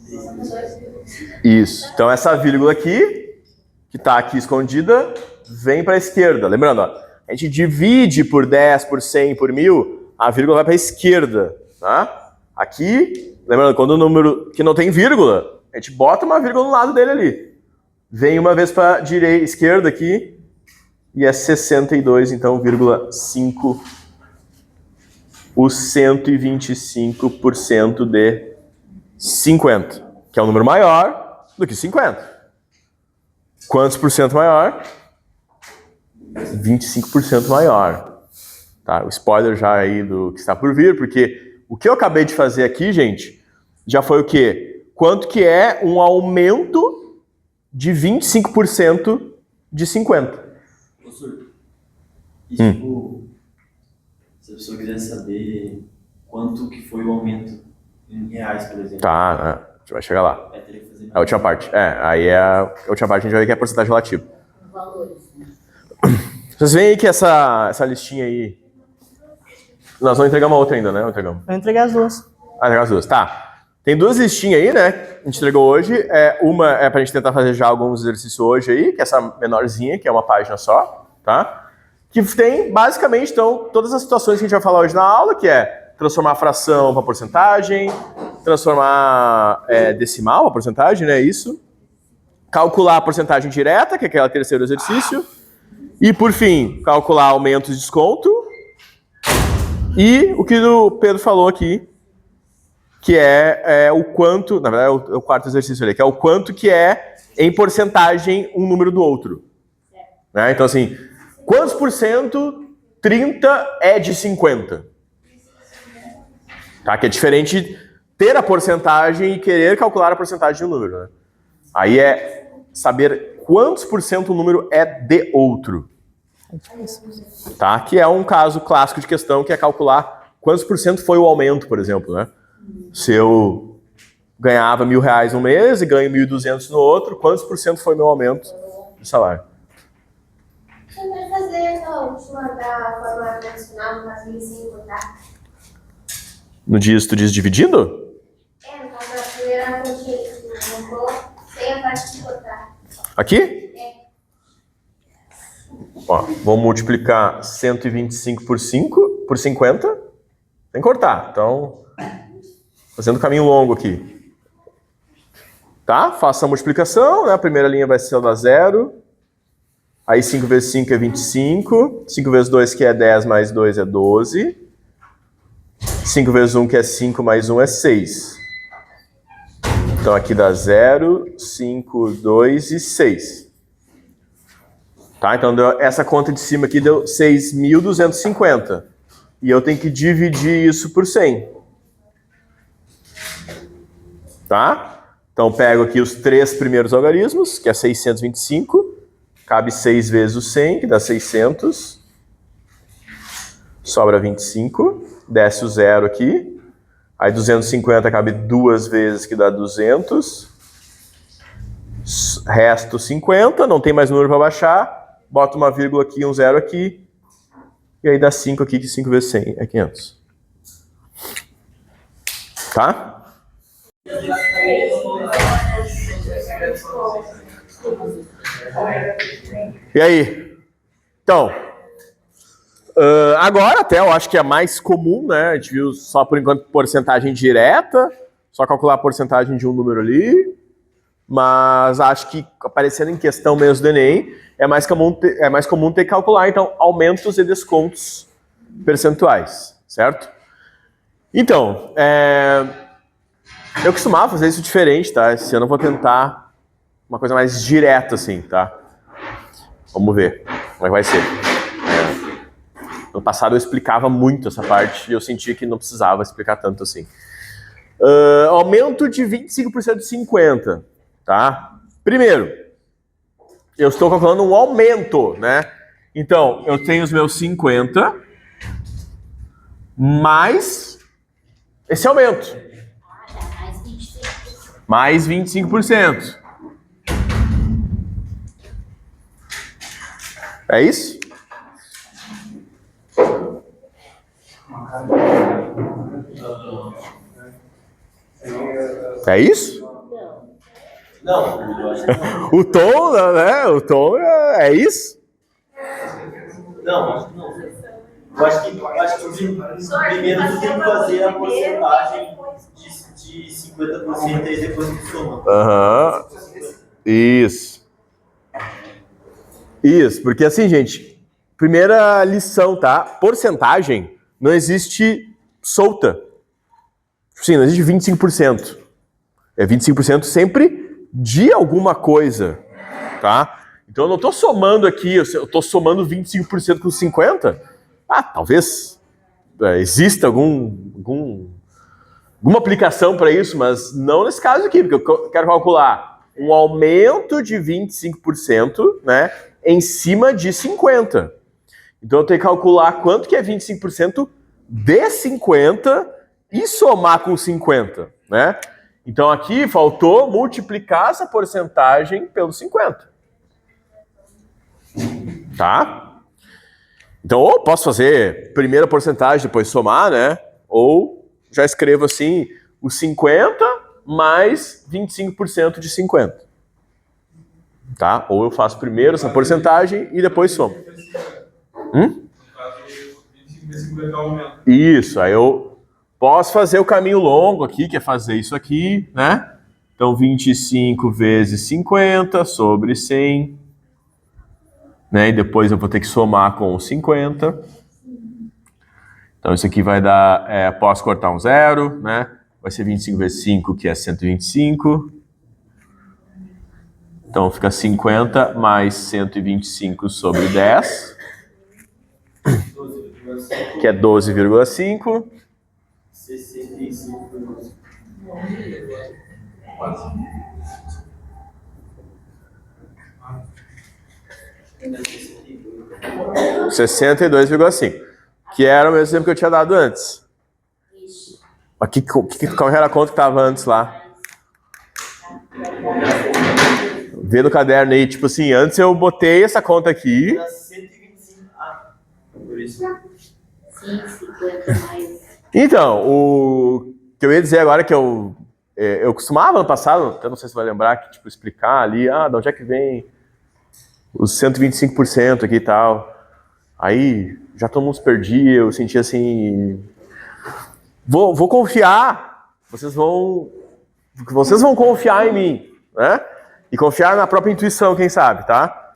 Isso. Então essa vírgula aqui, que está aqui escondida, vem para a esquerda. Lembrando, ó, a gente divide por 10, por 100, por 1000, a vírgula vai para a esquerda, tá? Aqui, lembrando, quando o número que não tem vírgula, a gente bota uma vírgula no lado dele ali. Vem uma vez para a esquerda aqui, e é 62, então, vírgula 5, o 125% de 50, que é um número maior do que 50. Quantos por cento maior? 25% maior. Tá? O spoiler já aí do que está por vir, porque o que eu acabei de fazer aqui, gente, já foi o quê? Quanto que é um aumento de 25% de 50? Professor, e tipo, se a pessoa quiser saber quanto que foi o aumento em reais, por exemplo. Tá, a gente vai chegar lá. Vai ter que fazer A última parte. Aí a última parte a gente vai ver que é a porcentagem relativa. Valores, né? Vocês veem aí que essa listinha aí... Nós vamos entregar uma outra ainda, né? Não entregamos. Eu entreguei as duas. Entregar as duas. Tá. Tem duas listinhas aí, né? A gente entregou hoje. Uma é pra gente tentar fazer já alguns exercícios hoje aí, que é essa menorzinha, que é uma página só, tá? Que tem, basicamente, então, todas as situações que a gente vai falar hoje na aula, que é transformar a fração para porcentagem, transformar decimal para porcentagem, né? Isso. Calcular a porcentagem direta, que é aquele terceiro exercício. E, por fim, calcular aumento e desconto. E o que o Pedro falou aqui, que é o quanto, na verdade é o quarto exercício ali, que é o quanto que é em porcentagem um número do outro. Né? Então assim, quantos por cento 30 é de 50? Tá? Que é diferente ter a porcentagem e querer calcular a porcentagem de um número. Né? Aí é saber quantos por cento o número é de outro. Tá? Que é um caso clássico de questão, que é calcular quantos por cento foi o aumento, por exemplo, né? Se eu ganhava R$1.000 um mês e ganho 1.200 no outro, quantos por cento foi meu aumento de salário? Você vai fazer essa última da forma tradicional, mas sem cortar? No diz, tu diz dividindo? É, no caso da primeira continha que você colocou, sem a parte de cortar. Aqui? Ó, vou multiplicar 125 por 5, por 50, sem cortar. Então, fazendo caminho longo aqui. Tá? Faça a multiplicação, né? A primeira linha vai ser a da 0. Aí 5 vezes 5 é 25. 5 vezes 2, que é 10, mais 2 é 12. 5 vezes 1, que é 5, mais 1 é 6. Então aqui dá 0, 5, 2 e 6. Tá? Então essa conta de cima aqui deu 6.250. E eu tenho que dividir isso por 100. Tá? Então pego aqui os 3 primeiros algarismos, que é 625. Cabe 6 vezes o 100, que dá 600. Sobra 25. Desce o 0 aqui. Aí 250 cabe 2 vezes, que dá 200. Resto 50, não tem mais número para baixar. Bota uma vírgula aqui, um 0 aqui. E aí dá 5 aqui, que 5 vezes 100 é 500. Tá? E aí? Então, agora até eu acho que é mais comum, né? A gente viu só por enquanto porcentagem direta, só calcular a porcentagem de um número ali, mas acho que aparecendo em questão mesmo do Enem, é mais comum ter que calcular, então, aumentos e descontos percentuais, certo? Então, eu costumava fazer isso diferente, tá? Esse ano eu vou tentar uma coisa mais direta, assim, tá? Vamos ver como é que vai ser. No passado eu explicava muito essa parte e eu sentia que não precisava explicar tanto assim. Aumento de 25% de 50%, tá? Primeiro, eu estou calculando um aumento, né? Então, eu tenho os meus 50 mais esse aumento. Mais 25%. É isso? É isso? Não, eu acho que não. O tom, né? O tom é isso? Não, acho que não. Eu acho que primeiro tu tem que fazer a porcentagem de 50% e depois tu soma. Aham. Isso. Isso, porque assim, gente, primeira lição, tá? Porcentagem não existe solta. Sim, não existe 25%. É 25% sempre de alguma coisa, tá? Então eu não estou somando aqui, eu estou somando 25% com 50%. Talvez exista alguma aplicação para isso, mas não nesse caso aqui, porque eu quero calcular um aumento de 25%, né, em cima de 50%. Então eu tenho que calcular quanto que é 25% de 50% e somar com 50%, né? Então aqui faltou multiplicar essa porcentagem pelo 50%. Tá? Então, ou posso fazer primeira porcentagem, depois somar, né? Ou já escrevo assim, os 50 mais 25% de 50. Tá? Ou eu faço primeiro essa porcentagem e depois somo. No caso, 25 vezes 50 aumenta. Isso, aí eu posso fazer o caminho longo aqui, que é fazer isso aqui, né? Então, 25 vezes 50 sobre 100. Né? E depois eu vou ter que somar com 50. Então, isso aqui vai dar... posso cortar um 0, né? Vai ser 25 vezes 5, que é 125. Então, fica 50 mais 125 sobre 10. Que é 12,5. 65,5. 62,5. Que era o mesmo exemplo que eu tinha dado antes. Qual era a conta que estava antes lá? Vê no caderno aí, tipo assim, antes eu botei essa conta aqui. Era 125. Ah, por isso. Sim, 50 mais. Então, o que eu ia dizer agora é que eu costumava no passado, eu não sei se você vai lembrar, que tipo, explicar ali, de onde é que vem os 125% aqui e tal. Aí já todo mundo se perdia, eu sentia assim, vou confiar, vocês vão confiar em mim, né? E confiar na própria intuição, quem sabe, tá?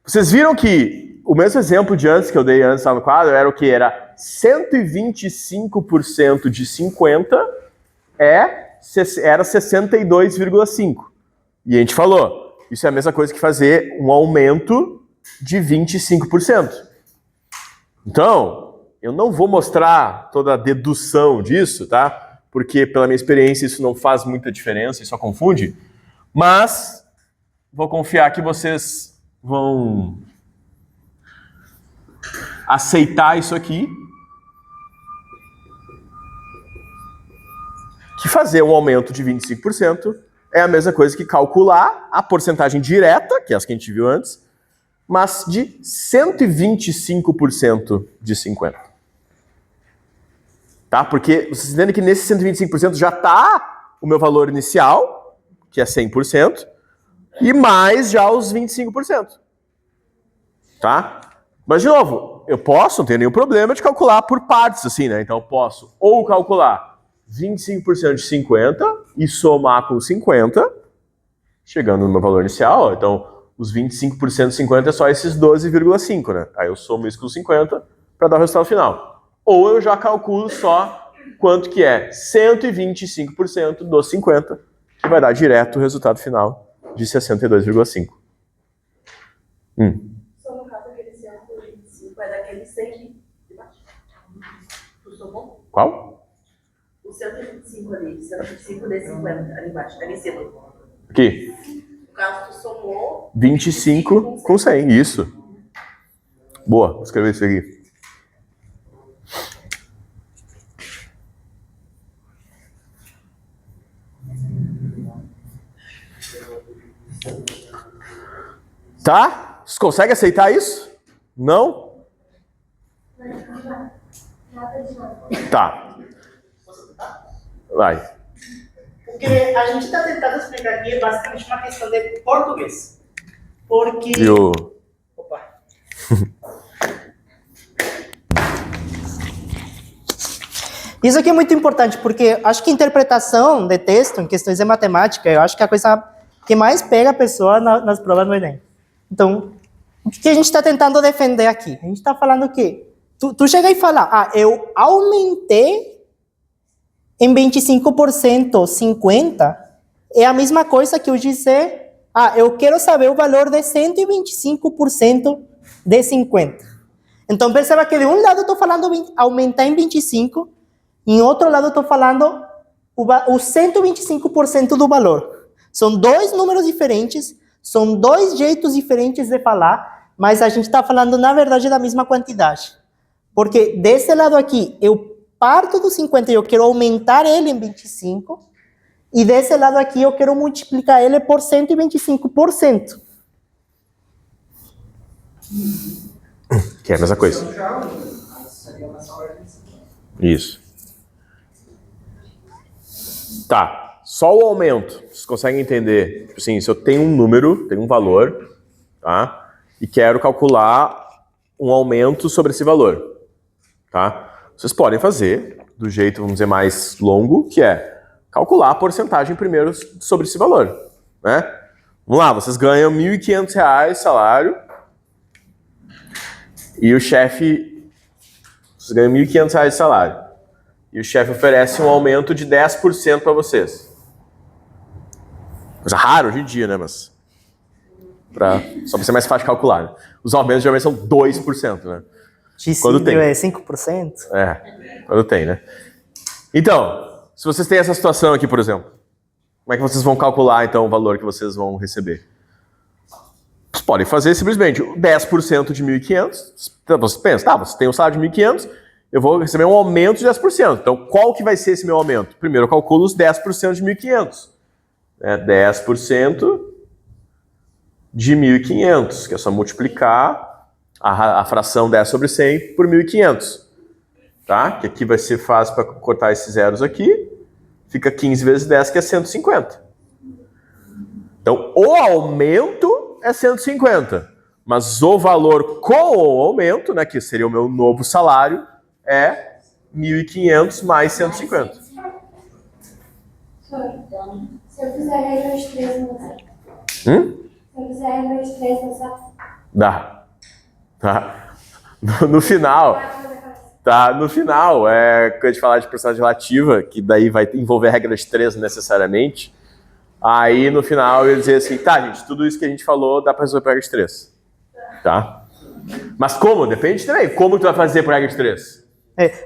Vocês viram que o mesmo exemplo de antes que eu dei antes lá no quadro era o que? Era 125% de 50 era 62,5. E a gente falou, isso é a mesma coisa que fazer um aumento de 25%. Então, eu não vou mostrar toda a dedução disso, tá? Porque, pela minha experiência, isso não faz muita diferença, isso só confunde. Mas, vou confiar que vocês vão aceitar isso aqui. Que fazer um aumento de 25% é a mesma coisa que calcular a porcentagem direta, que é essa que a gente viu antes, mas de 125% de 50. Tá? Porque vocês entendem que nesse 125% já está o meu valor inicial, que é 100%, e mais já os 25%. Tá? Mas, de novo, eu posso, não tenho nenhum problema de calcular por partes, assim, né? Então, eu posso ou calcular 25% de 50 e somar com 50, chegando no meu valor inicial. Então, os 25% de 50 é só esses 12,5, né? Aí eu somo isso com 50 para dar o resultado final. Ou eu já calculo só quanto que é 125% dos 50, que vai dar direto o resultado final de 62,5. Só no caso aquele 125 é daquele 100 de baixo. Tu somou? Qual? O 125 ali, 125 de 50 ali embaixo, ali em cima. Aqui. No caso, tu somou 25 com 100, isso. Boa, vou escrever isso aqui. Tá? Vocês conseguem aceitar isso? Não? Tá. Vai. O que a gente está tentando explicar aqui é basicamente uma questão de português. Porque... Viu? Opa. Isso aqui é muito importante, porque acho que interpretação de texto em questões de matemática, eu acho que é a coisa que mais pega a pessoa nas provas do Enem. Então, o que a gente está tentando defender aqui? A gente está falando que tu chega e fala, eu aumentei em 25%, 50%, é a mesma coisa que eu dizer, eu quero saber o valor de 125% de 50%. Então, perceba que de um lado eu estou falando aumentar em 25%, em outro lado eu estou falando o 125% do valor. São dois números diferentes, são dois jeitos diferentes de falar, mas a gente está falando, na verdade, da mesma quantidade. Porque desse lado aqui, eu parto do 50 e eu quero aumentar ele em 25, e desse lado aqui eu quero multiplicar ele por 125%. Que é a mesma coisa. Isso. Tá. Só o aumento. Vocês conseguem entender? Tipo assim, se eu tenho um número, tenho um valor, tá? E quero calcular um aumento sobre esse valor, tá? Vocês podem fazer do jeito, vamos dizer, mais longo, que é calcular a porcentagem primeiro sobre esse valor, né? Vamos lá, vocês ganham R$ 1.500 salário e o chefe... Vocês ganham R$ 1.500 de salário e o chefe oferece um aumento de 10% para vocês. Coisa rara hoje em dia, né? Mas só para ser mais fácil de calcular. Né? Os aumentos geralmente são 2%, né? Quando tem. É 5%? É, quando tem, né? Então, se vocês têm essa situação aqui, por exemplo, como é que vocês vão calcular, então, o valor que vocês vão receber? Vocês podem fazer simplesmente 10% de 1.500. Então, você pensa, você tem um salário de 1.500, eu vou receber um aumento de 10%. Então, qual que vai ser esse meu aumento? Primeiro, eu calculo os 10% de 1.500. 10% de 1.500, que é só multiplicar a fração 10 sobre 100 por 1.500. Tá? Que aqui vai ser fácil para cortar esses zeros aqui. Fica 15 vezes 10, que é 150. Então, o aumento é 150. Mas o valor com o aumento, né, que seria o meu novo salário, é 1.500 mais 150. Se eu fizer regra de 3 no WhatsApp. Se eu fizer regra de 3 no WhatsApp. Dá. Tá. No final, quando a gente falar de porcentagem relativa, que daí vai envolver a regra de 3 necessariamente, aí no final eu ia dizer assim, tá, gente, tudo isso que a gente falou dá pra resolver por regra de 3. Tá? Mas como? Depende também. Como tu vai fazer por regra de 3?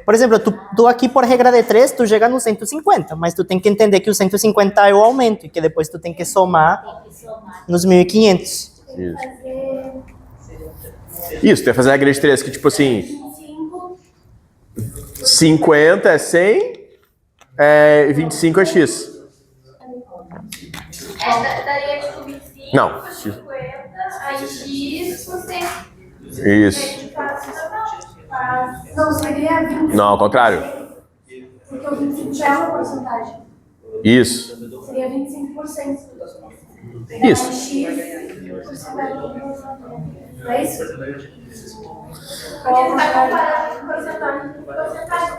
Por exemplo, tu aqui por regra de 3, tu chega no 150, mas tu tem que entender que o 150 é o aumento e que depois tu tem que somar nos 1.500. Isso, tu vai fazer a regra de 3, que tipo assim, 50 é 100, 25 é X. Daria tipo 25, Não. 50, aí X por 100. Isso. Não, seria 25. Não, ao contrário. Porque o 25 já é uma porcentagem. Isso. Seria 25%. Isso. X porcentagem não é isso? Porque você vai comparar porcentagem com porcentagem.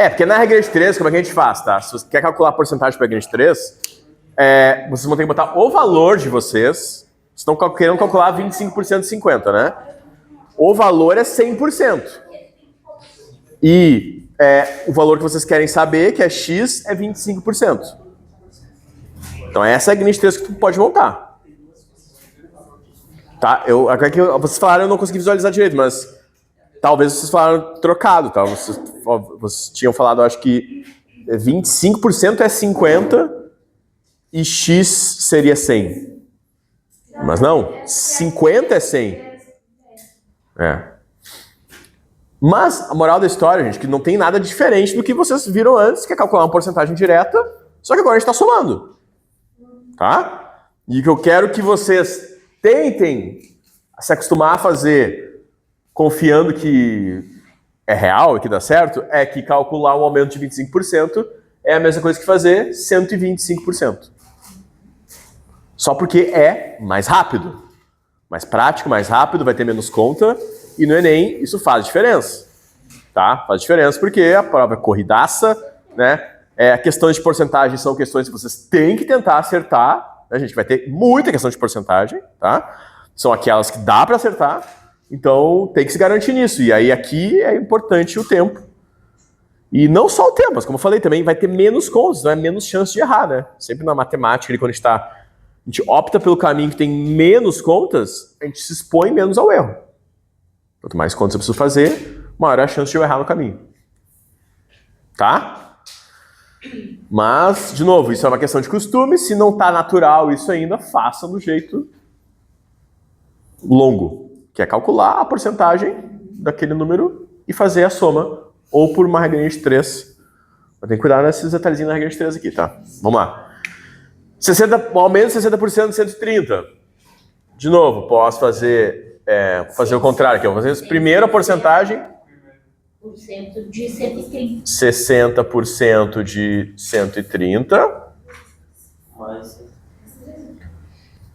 Porque na regra de 3, como é que a gente faz, tá? Se você quer calcular a porcentagem para a regra de 3, vocês vão ter que botar o valor de vocês. Vocês estão querendo calcular 25% de 50, né? O valor é 100%. E o valor que vocês querem saber, que é X, é 25%. Então essa é a regra de 3 que tu pode montar. Tá? Agora que vocês falaram, eu não consegui visualizar direito, mas talvez vocês falaram trocado, tá? Vocês tinham falado, acho que 25% é 50 e X seria 100. Mas não, 50 é 100. Mas a moral da história, gente, que não tem nada diferente do que vocês viram antes, que é calcular uma porcentagem direta, só que agora a gente está somando. Tá? E o que eu quero que vocês tentem se acostumar a fazer, confiando que é real e que dá certo, é que calcular um aumento de 25% é a mesma coisa que fazer 125%. Só porque é mais rápido. Mais prático, mais rápido, vai ter menos conta, e no Enem isso faz diferença. Tá? Faz diferença porque a prova é corridaça, né? A questão de porcentagem são questões que vocês têm que tentar acertar. A gente vai ter muita questão de porcentagem, tá? São aquelas que dá para acertar, então tem que se garantir nisso. E aí aqui é importante o tempo. E não só o tempo, mas como eu falei também, vai ter menos contas, não é menos chance de errar, né? Sempre na matemática, quando a gente opta pelo caminho que tem menos contas, a gente se expõe menos ao erro. Quanto mais contas eu preciso fazer, maior é a chance de eu errar no caminho. Tá? Mas, de novo, isso é uma questão de costume. Se não está natural isso ainda, faça do jeito longo, que é calcular a porcentagem daquele número e fazer a soma, ou por uma regra de 3. Mas tem que cuidar nesses detalhezinhos da regra de 3 aqui, tá? Vamos lá. Aumento de 60% de 130. De novo, posso fazer o contrário aqui. Eu vou fazer primeiro a porcentagem... de 130. 60% de 130.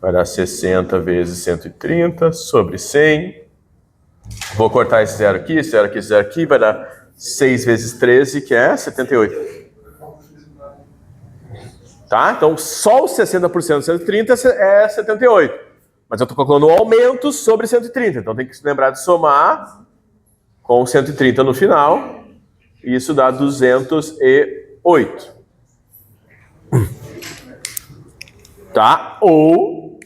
Vai dar 60 vezes 130 sobre 100. Vou cortar esse zero aqui, esse zero aqui, esse zero aqui. Vai dar 6 vezes 13, que é 78. Tá? Então, só os 60% de 130 é 78. Mas eu estou calculando o aumento sobre 130. Então, tem que se lembrar de somar com 130 no final. E isso dá 208. Tá? Ou,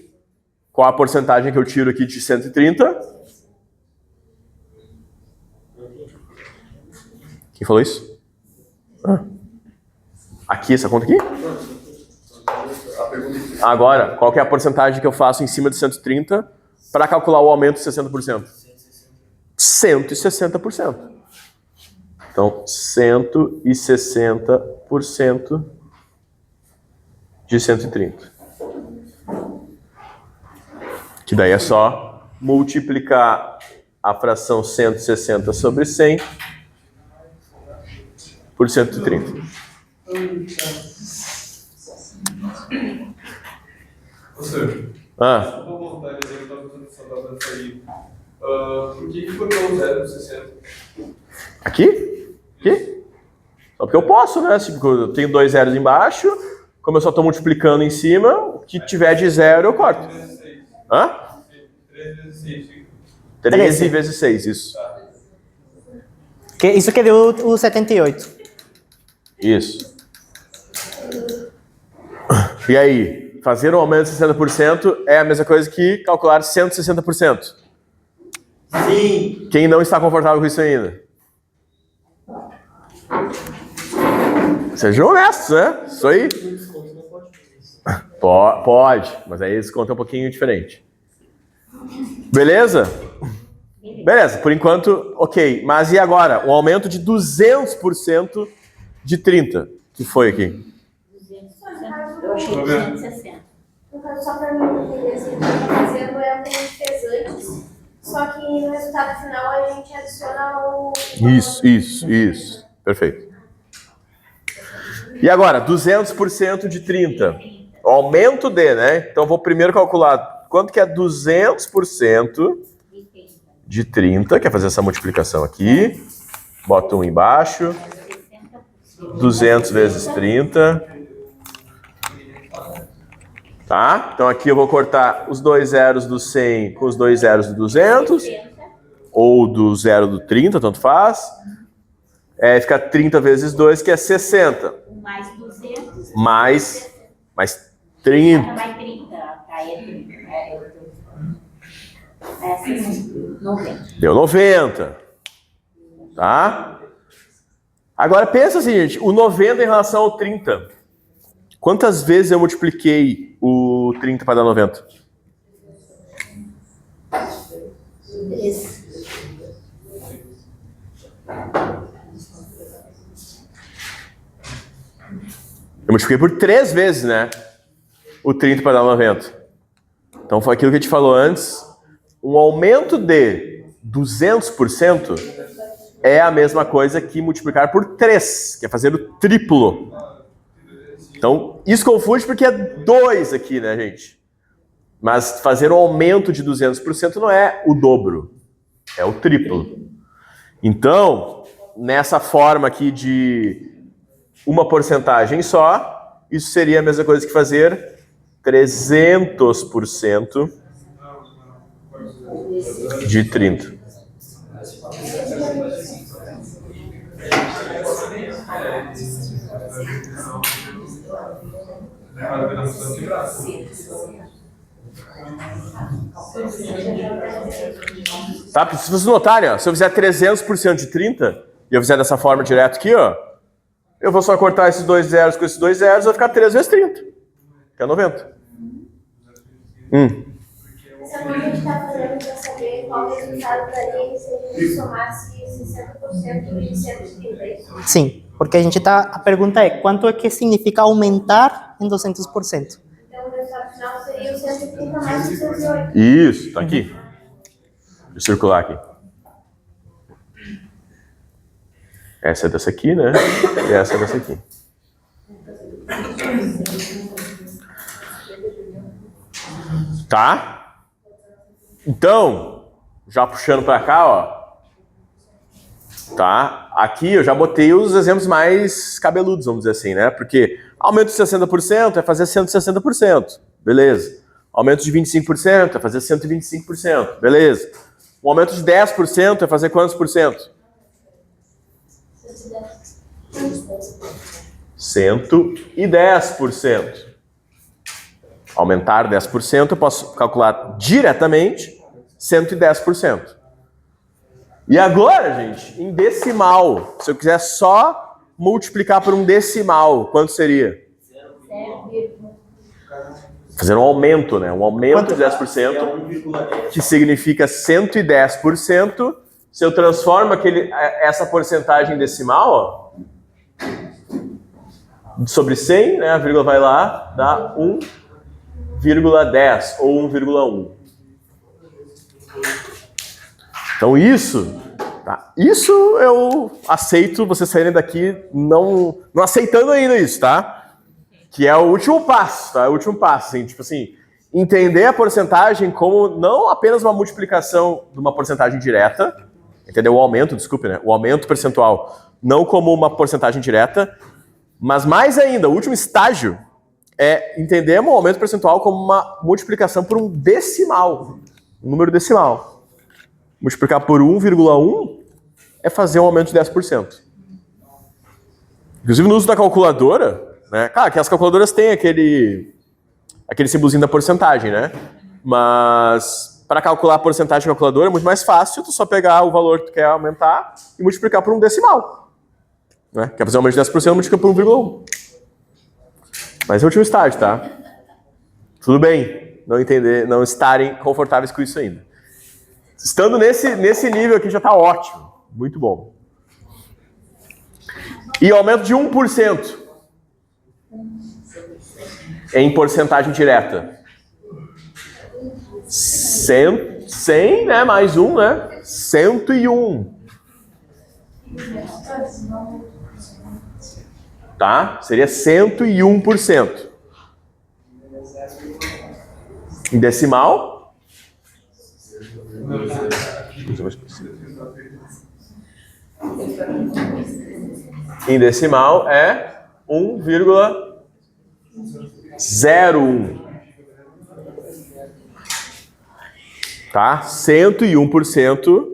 qual a porcentagem que eu tiro aqui de 130? Quem falou isso? Aqui, essa conta aqui? Agora, qual que é a porcentagem que eu faço em cima de 130 para calcular o aumento de 60%? 160%. Então, 160% de 130. Que daí é só multiplicar a fração 160 sobre 100 por 130. Professor, Ah, só para voltar, eu estava fazendo essa balança aí. Por que foi pelo 0,60? aqui? Aqui? Só porque eu posso, né? Porque eu tenho 2 zeros embaixo, como eu só estou multiplicando em cima, o que tiver de zero eu corto. 3 vezes 6. Hã? 3 vezes 6. 13 vezes 6, isso. Isso que deu o 78. Isso. E aí, fazer um aumento de 60% é a mesma coisa que calcular 160%. Sim. Quem não está confortável com isso ainda? Sejam honestos, né? Isso aí. Pode, mas aí esse conta é um pouquinho diferente. Beleza? Beleza, por enquanto, ok. Mas e agora? Um aumento de 200% de 30. Que foi aqui? 200%. Eu achei 260. No caso, só para mim entender, assim, o que eu tô fazendo é o que a gente fez antes, só que no resultado final a gente adiciona o... Isso. Perfeito. E agora, 200% de 30. O aumento de, né? Então, eu vou primeiro calcular quanto que é 200% de 30. Quer fazer essa multiplicação aqui. Bota um embaixo. 200 vezes 30. Tá? Então, aqui eu vou cortar os 2 zeros do 100 com os 2 zeros do 200. Ou do zero do 30, tanto faz. Fica 30 vezes 2, que é 60. Mais 200. Mais 30. Mais 30. Aí é 30. É 90. Deu 90. Tá? Agora pensa assim, gente. O 90 em relação ao 30. Quantas vezes eu multipliquei o 30 para dar 90? 3. Eu multipliquei por 3 vezes, né? O 30 para dar 90. Então foi aquilo que a gente falou antes. Um aumento de 200% é a mesma coisa que multiplicar por 3, que é fazer o triplo. Então, isso confunde porque é 2 aqui, né, gente? Mas fazer um aumento de 200% não é o dobro, é o triplo. Então, nessa forma aqui de uma porcentagem só, isso seria a mesma coisa que fazer 300% de 30. Tá? Porque se vocês notarem, ó, se eu fizer 300% de 30 e eu fizer dessa forma direto aqui, ó, eu vou só cortar esses 2 zeros com esses 2 zeros, vai ficar 3 vezes 30, que é 90. Essa coisa a gente está fazendo para saber qual o resultado daria se a gente somasse 60% e 130, é isso? Sim, porque a pergunta é quanto é que significa aumentar em 200%? Então o resultado final seria o 130 mais 208. Isso, tá aqui. Deixa eu circular aqui. Essa é dessa aqui, né? E essa é dessa aqui. Tá? Então, já puxando para cá, ó. Tá? Aqui eu já botei os exemplos mais cabeludos, vamos dizer assim, né? Porque aumento de 60% é fazer 160%. Beleza. Aumento de 25% é fazer 125%. Beleza. Um aumento de 10% é fazer quantos por cento? 110%. Aumentar 10%, eu posso calcular diretamente 110%. E agora, gente, em decimal, se eu quiser só multiplicar por um decimal, quanto seria? Fazer um aumento, né? Um aumento de 10%, que significa 110% se eu transformo essa porcentagem em decimal, ó, sobre 100, né, a vírgula vai lá, dá 1,10 ou 1,1. Então isso eu aceito vocês saírem daqui não aceitando ainda isso, tá? Que é o último passo, tá? É o último passo, assim, tipo assim, entender a porcentagem como não apenas uma multiplicação de uma porcentagem direta, entendeu? O aumento, desculpe, né? O aumento percentual, não como uma porcentagem direta, mas mais ainda, o último estágio é entender o aumento percentual como uma multiplicação por um decimal, um número decimal. Multiplicar por 1,1 é fazer um aumento de 10%. Inclusive no uso da calculadora, né? Cara, que as calculadoras têm aquele símbolozinho da porcentagem, né? Mas para calcular a porcentagem da calculadora é muito mais fácil tu só pegar o valor que tu quer aumentar e multiplicar por um decimal. Né? Quer fazer um aumento de 10%, multiplica por 1,1. Mas é o último estágio, tá? Tudo bem não estarem confortáveis com isso ainda. Estando nesse nível aqui já está ótimo. Muito bom. E o aumento de 1% em porcentagem direta. 100, né? Mais 1, né? 101. Tá? Seria 101%. Em decimal? Em decimal é 1,01. Tá? 101%,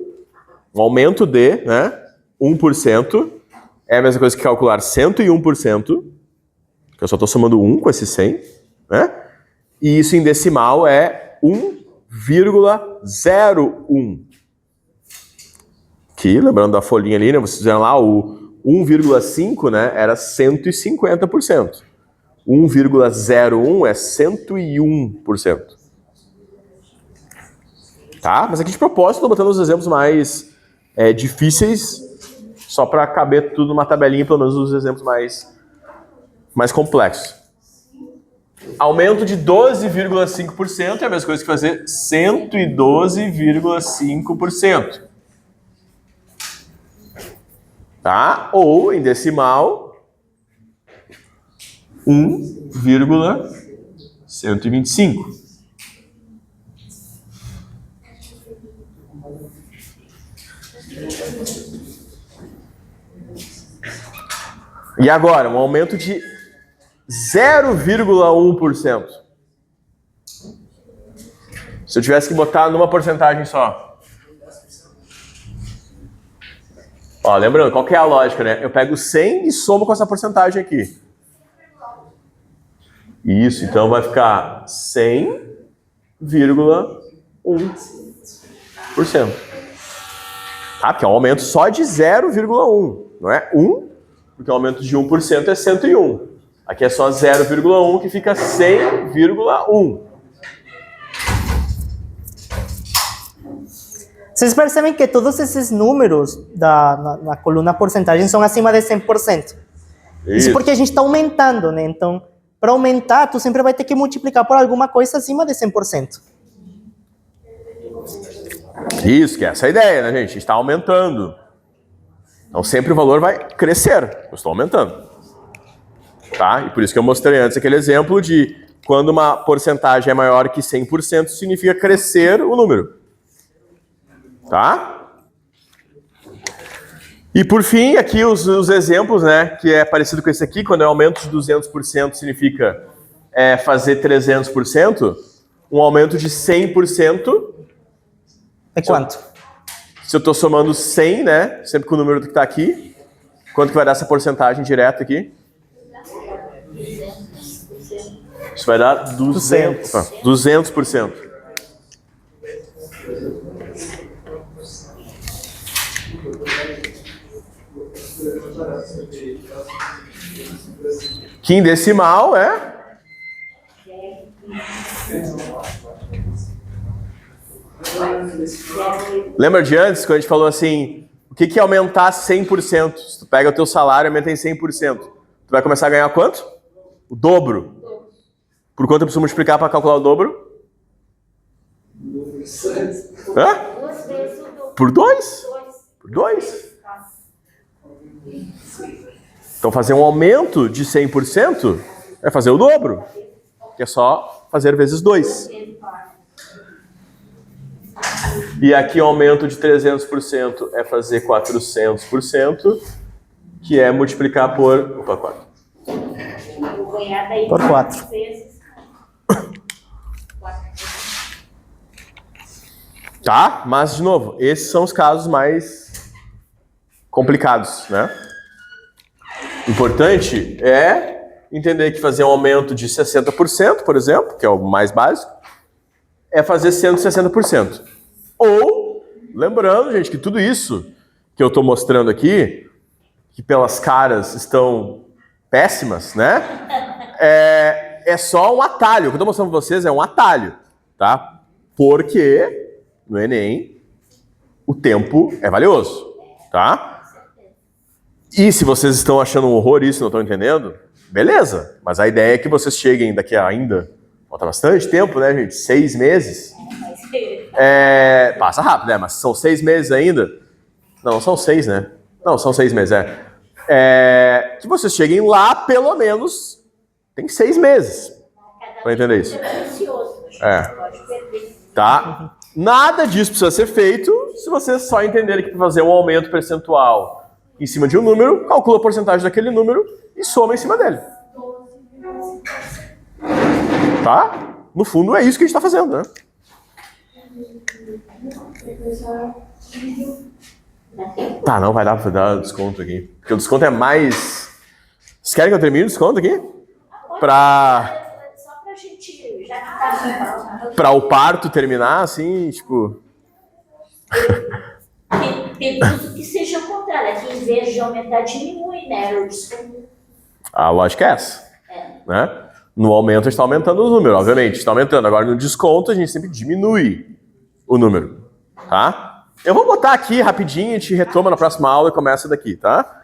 um aumento de, né? 1% é a mesma coisa que calcular 101%, que eu só estou somando 1 com esse 100, né? E isso em decimal é 1,01. Que, lembrando da folhinha ali, né? Vocês viram lá, o 1,5, né? Era 150%. 1,01 é 101%. Tá? Mas aqui de propósito, estou botando os exemplos mais difíceis, só para caber tudo numa tabelinha, pelo menos os exemplos mais complexos. Aumento de 12,5% é a mesma coisa que fazer 112,5%. Tá? Ou, em decimal, 1,125. E agora, um aumento de 0,1%. Se eu tivesse que botar numa porcentagem só. Ó, lembrando, qual que é a lógica, né? Eu pego 100 e somo com essa porcentagem aqui. Isso, então vai ficar 100,1%. Tá? Porque é um aumento só de 0,1. Não é 1, porque o aumento de 1% é 101. Aqui é só 0,1 que fica 100,1. Vocês percebem que todos esses números na coluna porcentagem são acima de 100%. Isso porque a gente está aumentando, né? Então, para aumentar, tu sempre vai ter que multiplicar por alguma coisa acima de 100%. Isso, que é essa a ideia, né, gente? Está aumentando. Então, sempre o valor vai crescer. Eu estou aumentando. Tá? E por isso que eu mostrei antes aquele exemplo de quando uma porcentagem é maior que 100%, significa crescer o número. Tá? E por fim, aqui os exemplos, né, que é parecido com esse aqui, quando é aumento de 200% significa fazer 300%, um aumento de 100%... É quanto? Se eu estou somando 100, né, sempre com o número que está aqui, quanto que vai dar essa porcentagem direta aqui? Isso vai dar 200%. Que em decimal é Lembra de antes, quando a gente falou assim, o que é aumentar 100%? Se tu pega o teu salário e aumenta em 100%, tu vai começar a ganhar quanto? O dobro. Por quanto eu preciso multiplicar para calcular o dobro? Hã? Por 2? Por 2. Então fazer um aumento de 100% é fazer o dobro, que é só fazer vezes 2. E aqui o aumento de 300% é fazer 400%, que é multiplicar por... Opa, 4. Por 4. Tá? Mas, de novo, esses são os casos mais complicados, né? Importante é entender que fazer um aumento de 60%, por exemplo, que é o mais básico, é fazer 160%. Ou, lembrando, gente, que tudo isso que eu estou mostrando aqui, que pelas caras estão péssimas, né? É só um atalho. O que eu estou mostrando para vocês é um atalho, tá? Porque no Enem o tempo é valioso, tá? E se vocês estão achando um horror isso, não estão entendendo, beleza. Mas a ideia é que vocês cheguem daqui a ainda... Falta bastante tempo, né, gente? 6 meses. Passa rápido, né? Mas são 6 meses ainda. Não são 6, né? Não, são 6 meses, que vocês cheguem lá, pelo menos, tem 6 meses para entender isso. Tá? Nada disso precisa ser feito se vocês só entenderem que para fazer um aumento percentual em cima de um número, calcula a porcentagem daquele número e soma em cima dele. Tá? No fundo é isso que a gente está fazendo, né? Tá, não vai dar para dar desconto aqui. Porque o desconto é mais... Vocês querem que eu termine o desconto aqui? Só pra gente, já que tá... Pra o parto terminar, assim, tipo... Pergunto que seja o contrário, que em vez de aumentar, diminui, né? O desconto. A lógica é essa. Né? No aumento a gente está aumentando o número, obviamente, está aumentando. Agora no desconto a gente sempre diminui o número, tá? Eu vou botar aqui rapidinho, a gente retoma na próxima aula e começa daqui, tá?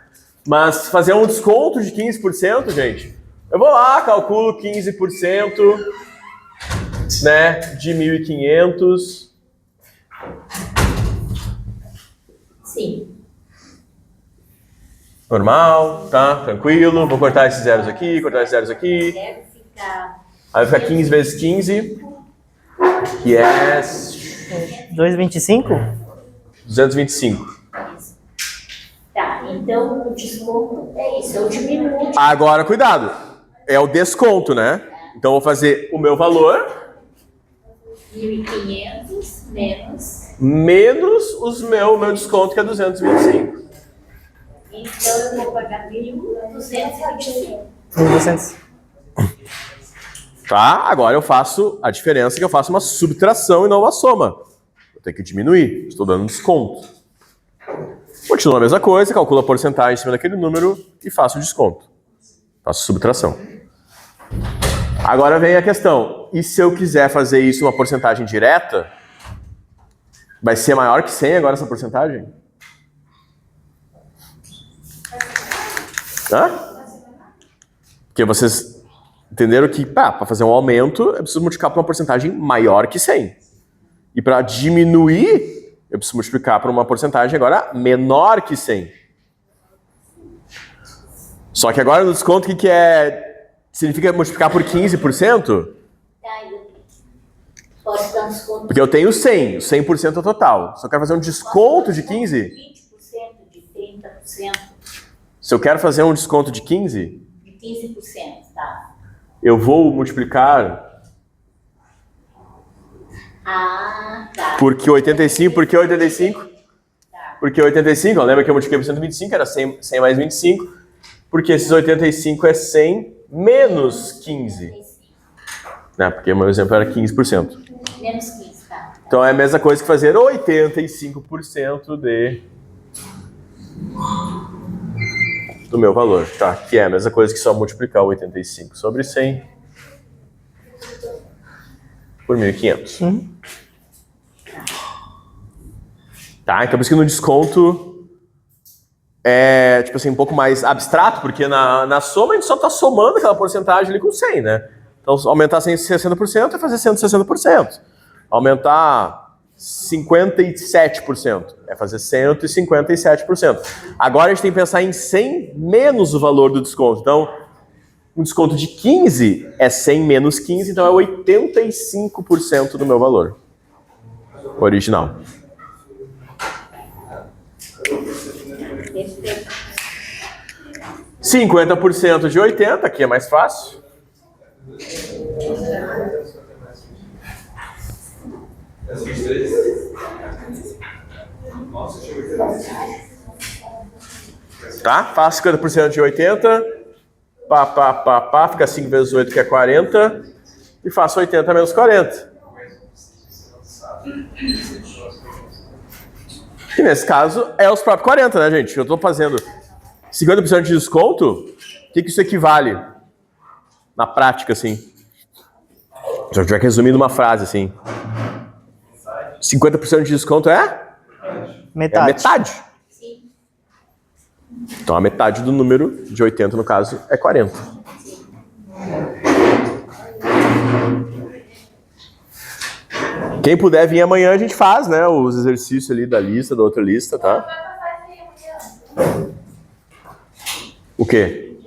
Mas fazer um desconto de 15%, gente, eu vou lá, calculo 15%, né, de 1.500. Sim. Normal, tá? Tranquilo. Vou cortar esses zeros aqui, cortar esses zeros aqui. Deve ficar... Aí vai ficar 15 vezes 15, que é 2,25? 225. Tá, então o desconto é isso, eu diminuo. Agora, cuidado. É o desconto, né? Então, eu vou fazer o meu valor 1.500 menos o meu desconto, que é 225. Então, eu vou pagar 1.225. 1.200. Tá? Agora eu faço a diferença, que eu faço uma subtração e não uma soma. Eu tenho que diminuir. Estou dando desconto. Continua a mesma coisa, calcula a porcentagem em cima daquele número e faço o desconto. Faço subtração. Agora vem a questão. E se eu quiser fazer isso uma porcentagem direta, vai ser maior que 100 agora essa porcentagem? Porque vocês entenderam que para fazer um aumento, eu preciso multiplicar por uma porcentagem maior que 100. E para diminuir, eu preciso multiplicar por uma porcentagem agora menor que 100. Só que agora no desconto, o que significa multiplicar por 15%? Pode dar um desconto. Porque eu tenho 100, 100% é o total. Se eu quero fazer um desconto de 15%, 20%, de 30%. se eu quero fazer um desconto de 15%, De 15%, tá. eu vou multiplicar Tá. por que 85? Por que 85? Tá. Porque 85, ó, lembra que eu multipliquei por 125, era 100 mais 25. Porque esses 85 é 100 menos 15. Né? Porque o meu exemplo era 15%. Menos 15, tá. Então é a mesma coisa que fazer 85% do meu valor, tá? Que é a mesma coisa que só multiplicar 85 sobre 100 por 1.500. Tá? Então por isso que no desconto é, tipo assim, um pouco mais abstrato, porque na soma a gente só está somando aquela porcentagem ali com 100, né? Então aumentar 160% é fazer 160%. Aumentar 57% é fazer 157%. Agora a gente tem que pensar em 100 menos o valor do desconto. Então, um desconto de 15 é 100 menos 15, então é 85% do meu valor original. Perfeito. 50% de 80, aqui é mais fácil. Essa 23? Nossa, chegou Tá? Faço 50% de 80. Fica 5 vezes 8, que é 40. E faço 80 menos 40. Que nesse caso é os próprios 40, né, gente? Eu tô fazendo 50% de desconto. O que isso equivale? Na prática, assim. Se eu tiver que resumir numa frase, assim. 50% de desconto é? Metade. É a metade. Sim. Então a metade do número de 80, no caso, é 40. Quem puder vir amanhã, a gente faz, né? Os exercícios ali da lista, da outra lista, tá? O quê?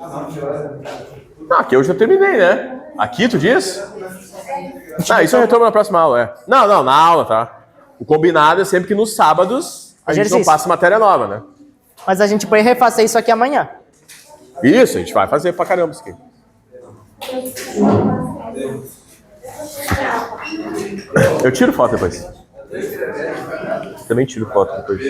Não, aqui eu já terminei, né? Aqui, tu diz? Ah, isso eu retomo na próxima aula, é. Não, na aula, tá? O combinado é sempre que nos sábados a gente não Exercício. passa matéria nova, né? Mas a gente pode refazer isso aqui amanhã. Isso, a gente vai fazer pra caramba isso aqui. Eu tiro foto depois. Também tiro foto depois.